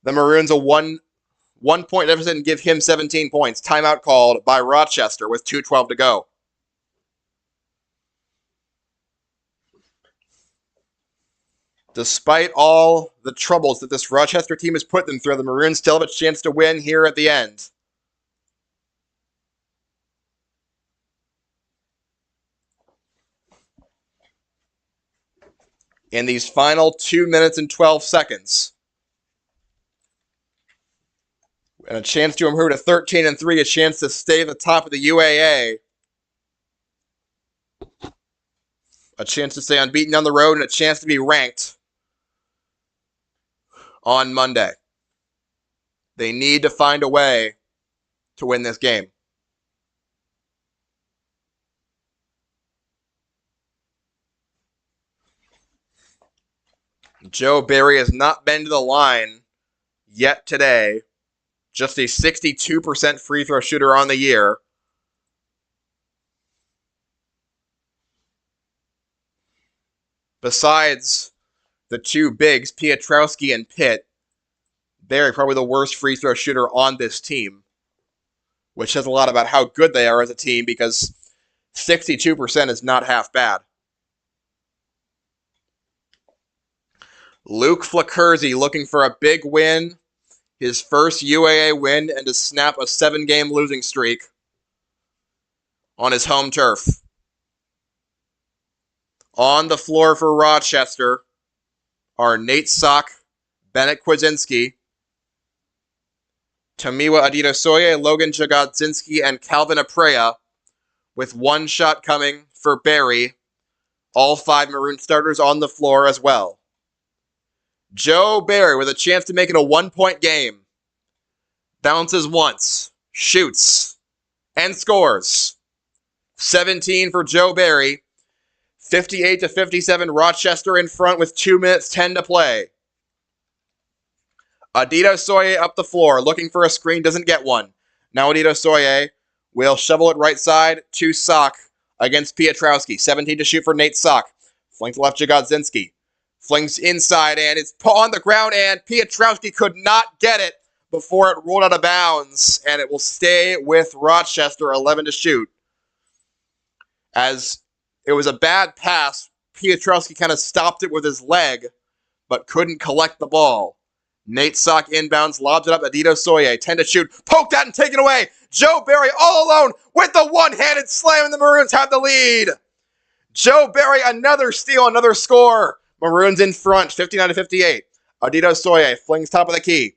the Maroons a one-point deficit and give him 17 points. Timeout called by Rochester with 2:12 to go. Despite all the troubles that this Rochester team has put them through, the Maroons still have a chance to win here at the end. In these final 2 minutes and 12 seconds, And a chance to improve to 13-3, a chance to stay at the top of the UAA. A chance to stay unbeaten on the road, and a chance to be ranked on Monday. They need to find a way to win this game. Joe Barry has not been to the line yet today. Just a 62% free throw shooter on the year. Besides the two bigs, Pietrowski and Pitt, Barry probably the worst free throw shooter on this team, which says a lot about how good they are as a team, because 62% is not half bad. Luke Flacurzy looking for a big win, his first UAA win, and to snap a 7-game losing streak on his home turf. On the floor for Rochester are Nate Sock, Bennett Kwasinski, Tamiwa Adidosoye, Logan Jagodzinski, and Calvin Aprea, with one shot coming for Barry. All 5 Maroon starters on the floor as well. Joe Barry with a chance to make it a 1-point game. Bounces once, shoots, and scores. 17 for Joe Barry. 58-57, Rochester in front with 2 minutes 10 to play. Adidosoye up the floor, looking for a screen, doesn't get one. Now Adidosoye will shovel it right side to Sock against Pietrowski. 17 to shoot for Nate Sock. Fling to left Jagodzinski. Flings inside, and it's on the ground, and Pietrowski could not get it before it rolled out of bounds, and it will stay with Rochester, 11 to shoot. As it was a bad pass, Pietrowski kind of stopped it with his leg, but couldn't collect the ball. Nate Sock inbounds, lobs it up, Adidosoye, 10 to shoot, poked out and taken away. Joe Barry all alone with the one-handed slam, and the Maroons have the lead. Joe Barry, another steal, another score. Maroons in front, 59-58. Adidosoye flings top of the key.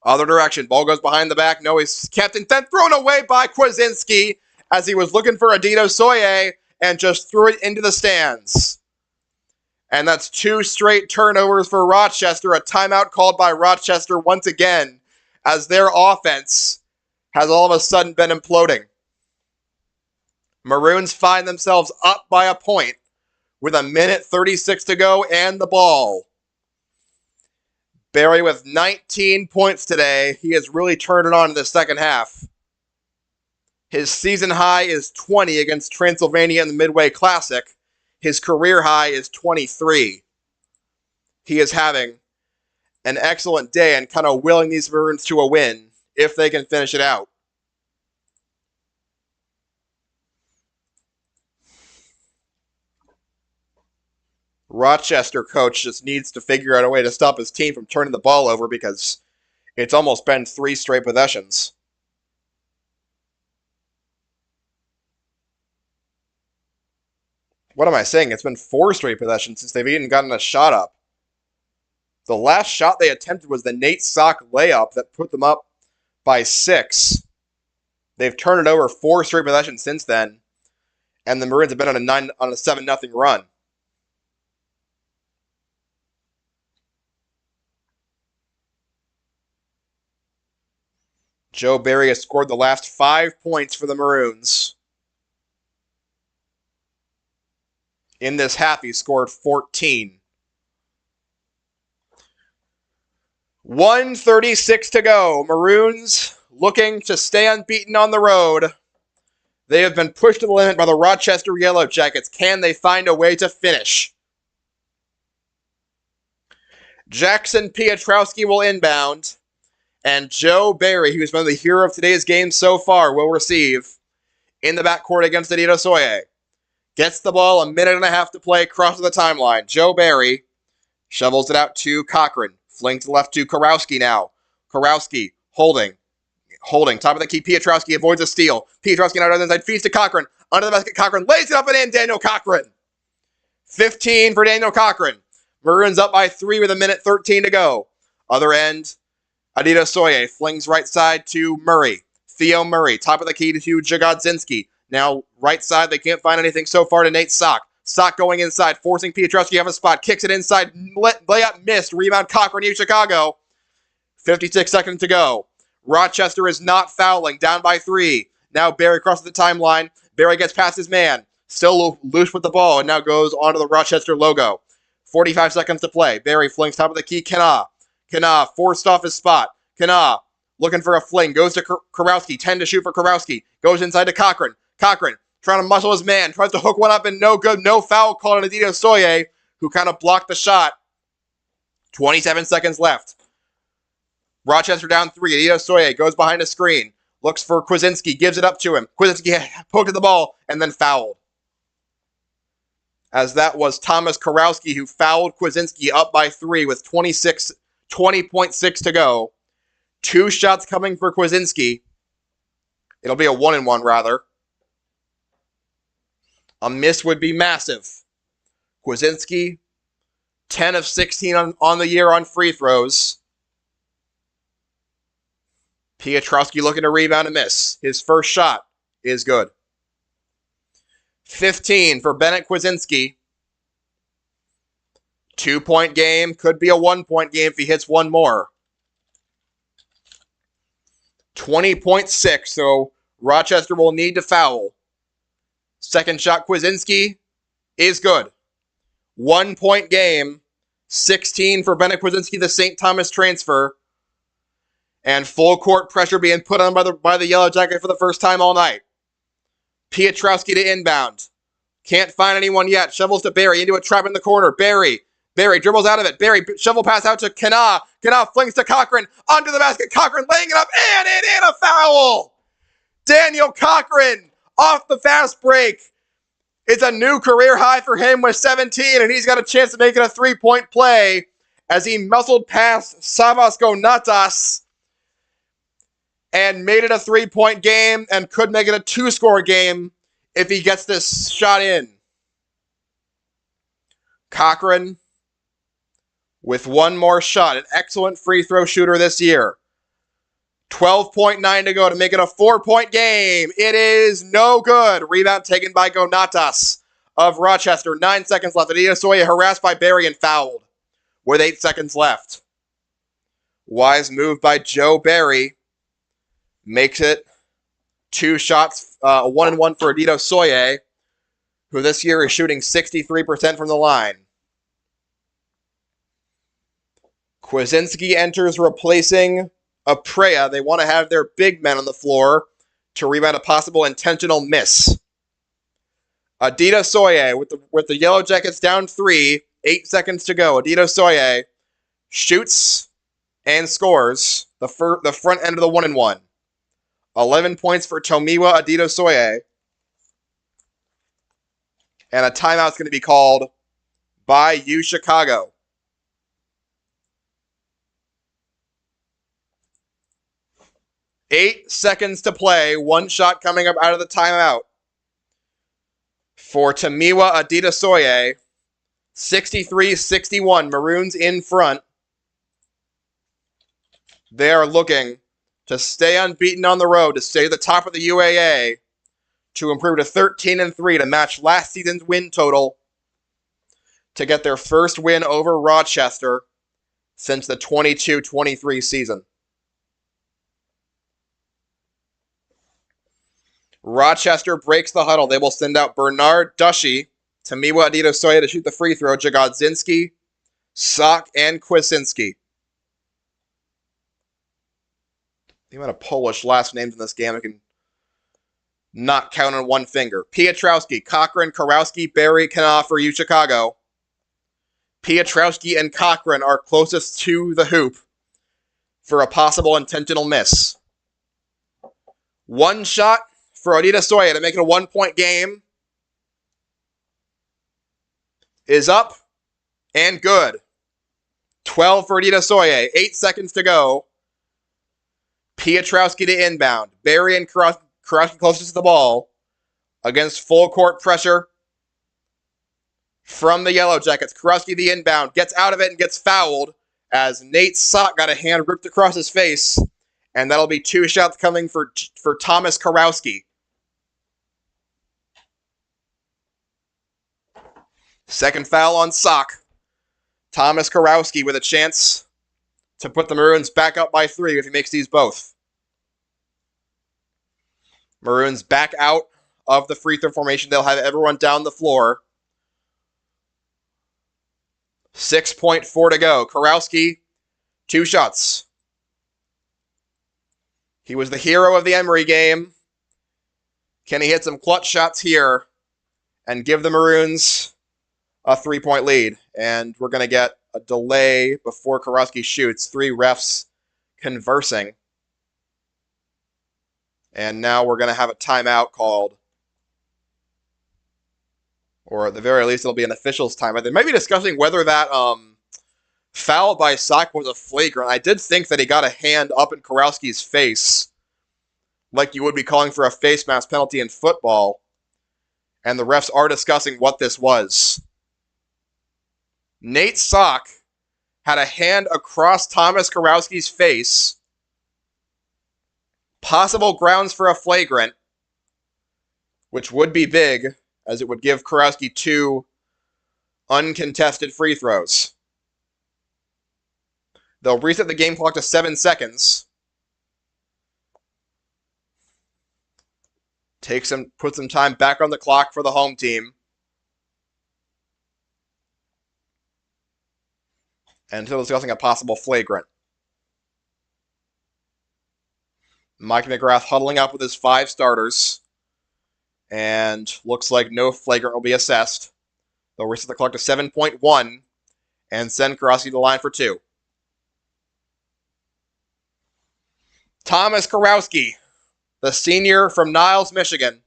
Other direction, ball goes behind the back. No, he's kept and then thrown away by Kwasinski as he was looking for Adidosoye and just threw it into the stands. And that's 2 straight turnovers for Rochester. A timeout called by Rochester once again as their offense has all of a sudden been imploding. Maroons find themselves up by a point with 1:36 to go and the ball. Barry with 19 points today. He has really turned it on in the second half. His season high is 20 against Transylvania in the Midway Classic. His career high is 23. He is having an excellent day and kind of willing these Maroons to a win if they can finish it out. Rochester coach just needs to figure out a way to stop his team from turning the ball over, because it's almost been 3 straight possessions. What am I saying? It's been 4 straight possessions since they've even gotten a shot up. The last shot they attempted was the Nate Sock layup that put them up by 6. They've turned it over 4 straight possessions since then, and the Maroons have been on a 7-0 run. Joe Barry has scored the last 5 points for the Maroons. In this half, he scored 14. 1:36 to go. Maroons looking to stay unbeaten on the road. They have been pushed to the limit by the Rochester Yellowjackets. Can they find a way to finish? Jackson Pietrowski will inbound. And Joe Barry, who's been the hero of today's game so far, will receive in the backcourt against Adidosoye. Gets the ball, 1.5 to play, crosses the timeline. Joe Barry shovels it out to Cochran. Flings left to Karowski now. Karowski holding. Top of the key, Pietrowski avoids a steal. Pietrowski now down the inside, feeds to Cochran. Under the basket, Cochran lays it up and in. Daniel Cochran. 15 for Daniel Cochran. Maroons up by 3 with 1:13 to go. Other end, Adito Soye flings right side to Murray. Theo Murray, top of the key to Jagodzinski. Now right side, they can't find anything so far to Nate Sock. Sock going inside, forcing Piotrowski off a spot. Kicks it inside, layup missed. Rebound Cochran, New Chicago. 56 seconds to go. Rochester is not fouling, down by 3. Now Barry crosses the timeline. Barry gets past his man. Still loose with the ball, and now goes onto the Rochester logo. 45 seconds to play. Barry flings top of the key. Kana forced off his spot. Kana looking for a fling. Goes to Kurowski. 10 to shoot for Kurowski. Goes inside to Cochran. Cochran trying to muscle his man. Tries to hook one up and no good. No foul called on Adito Soye, who kind of blocked the shot. 27 seconds left. Rochester down 3. Adito Soye goes behind a screen. Looks for Kwasinski. Gives it up to him. Kwasinski poked at the ball and then fouled. As that was Thomas Kurowski who fouled Kwasinski up by 3 with 20.6 to go. 2 shots coming for Kwasinski. It'll be a 1-and-1 rather. A miss would be massive. Kwasinski, 10 of 16 on the year on free throws. Piotrowski looking to rebound and miss. His first shot is good. 15 for Bennett Kwasinski. 2-point game. Could be a 1-point game if he hits one more. 20.6, so Rochester will need to foul. Second shot, Kwasinski, is good. 1-point game. 16 for Bennett Kwasinski, the St. Thomas transfer. And full court pressure being put on by the Yellow Jacket for the first time all night. Piotrowski to inbound. Can't find anyone yet. Shovels to Barry into a trap in the corner. Barry dribbles out of it. Barry shovel pass out to Kana. Kana flings to Cochran. Under the basket. Cochran laying it up. And it in a foul. Daniel Cochran off the fast break. It's a new career high for him with 17. And he's got a chance to make it a 3-point play as he muscled past Savas Gonatas and made it a 3-point game and could make it a 2-score game if he gets this shot in. Cochran with one more shot. An excellent free throw shooter this year. 12.9 to go to make it a 4-point game. It is no good. Rebound taken by Gonatas of Rochester. 9 seconds left. Adito Soye harassed by Barry and fouled with 8 seconds left. Wise move by Joe Barry. Makes it 2 shots, a 1-and-1 for Adito Soye, who this year is shooting 63% from the line. Kwasinski enters replacing Aprea. They want to have their big men on the floor to rebound a possible intentional miss. Adito Soye with the Yellow Jackets down 3, 8 seconds to go. Adito Soye shoots and scores the front end of the 1-and-1. 11 points for Tomiwa Adito Soye. And a timeout's going to be called by U Chicago. Eight seconds to play. 1 shot coming up out of the timeout. For Tomiwa Adito Soye. 63-61. Maroons in front. They are looking to stay unbeaten on the road, to stay at the top of the UAA, to improve to 13-3 to match last season's win total, to get their first win over Rochester since the 22-23 season. Rochester breaks the huddle. They will send out Bernard Dushy, Tomiwa Adito Soye to shoot the free throw, Jagodzinski, Sock, and Kwasinski. The amount of Polish last names in this game I can not count on one finger. Piotrowski, Cochran, Kurowski, Barry, Kana for U Chicago. Piotrowski and Cochran are closest to the hoop for a possible intentional miss. 1 shot for Adito Soye to make it a 1-point game is up and good. 12 for Adito Soye. 8 seconds to go. Piotrowski to inbound. Barry and Kurowski closest to the ball against full court pressure from the Yellow Jackets. Kurowski the inbound. Gets out of it and gets fouled as Nate's sock got a hand ripped across his face, and that'll be 2 shots coming for Thomas Karowski. Second foul on sock. Thomas Karowski with a chance to put the Maroons back up by 3 if he makes these both. Maroons back out of the free throw formation. They'll have everyone down the floor. 6.4 to go. Karowski, 2 shots. He was the hero of the Emory game. Can he hit some clutch shots here and give the Maroons a 3-point lead? And we're going to get a delay before Karowski shoots. 3 refs conversing. And now we're going to have a timeout called. Or at the very least, it'll be an official's timeout. They might be discussing whether that foul by Sock was a flagrant. I did think that he got a hand up in Karowski's face, like you would be calling for a face mask penalty in football. And the refs are discussing what this was. Nate Sock had a hand across Thomas Karowski's face. Possible grounds for a flagrant, which would be big, as it would give Karowski 2 uncontested free throws. They'll reset the game clock to 7 seconds. Put some time back on the clock for the home team. Until discussing a possible flagrant. Mike McGrath huddling up with his 5 starters. And looks like no flagrant will be assessed. They'll reset the clock to 7.1 and send Karowski to the line for 2. Thomas Karowski, the senior from Niles, Michigan.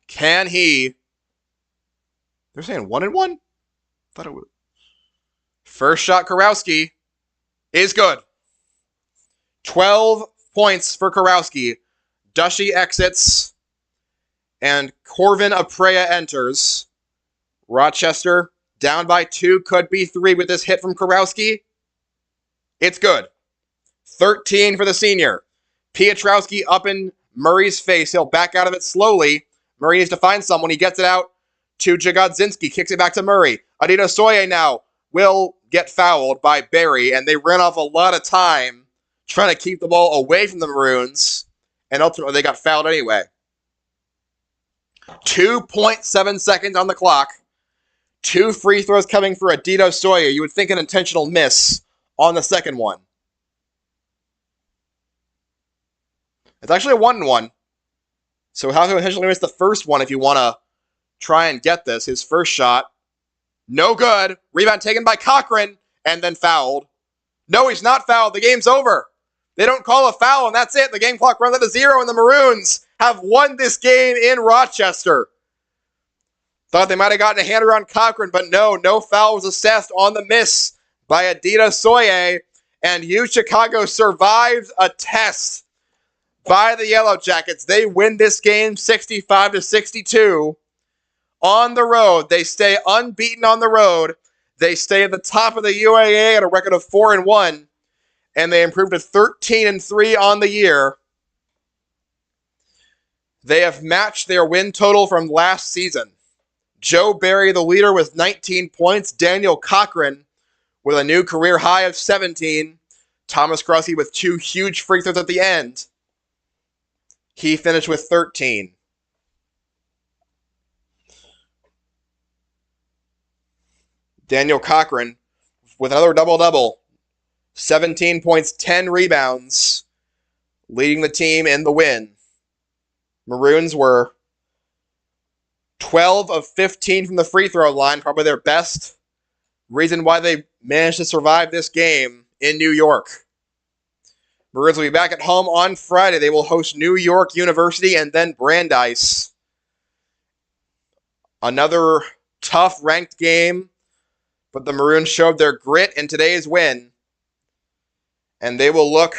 Can he... They're saying 1-1? Thought it was... First shot, Karowski, is good. 12 points for Karowski. Dushy exits. And Corvin Aprea enters. Rochester down by 2, could be 3 with this hit from Karowski. It's good. 13 for the senior. Piotrowski up in Murray's face. He'll back out of it slowly. Murray needs to find someone. He gets it out to Jagodzinski. Kicks it back to Murray. Adito Soye now will get fouled by Barry. And they ran off a lot of time trying to keep the ball away from the Maroons. And ultimately they got fouled anyway. 2.7 seconds on the clock. 2 free throws coming for Adito Soye. You would think an intentional miss on the second one. It's actually a 1-1. So how to intentionally miss the first one if you want to try and get this? His first shot, no good. Rebound taken by Cochran and then fouled. No, he's not fouled. The game's over. They don't call a foul and that's it. The game clock runs out to 0 and the Maroons have won this game in Rochester. Thought they might have gotten a hand around Cochran, but no foul was assessed on the miss by Adito Soye. And Chicago survived a test by the Yellowjackets. They win this game 65-62 on the road. They stay unbeaten on the road. They stay at the top of the UAA at a record of 4-1, and they improved to 13-3 on the year. They have matched their win total from last season. Joe Barry, the leader, with 19 points. Daniel Cochran with a new career high of 17. Thomas Karowski with 2 huge free throws at the end. He finished with 13. Daniel Cochran with another double-double. 17 points, 10 rebounds, leading the team in the win. Maroons were 12 of 15 from the free throw line, probably their best reason why they managed to survive this game in New York. Maroons will be back at home on Friday. They will host New York University and then Brandeis. Another tough ranked game, but the Maroons showed their grit in today's win. And they will look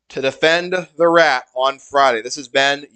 to defend the Rat on Friday. This has been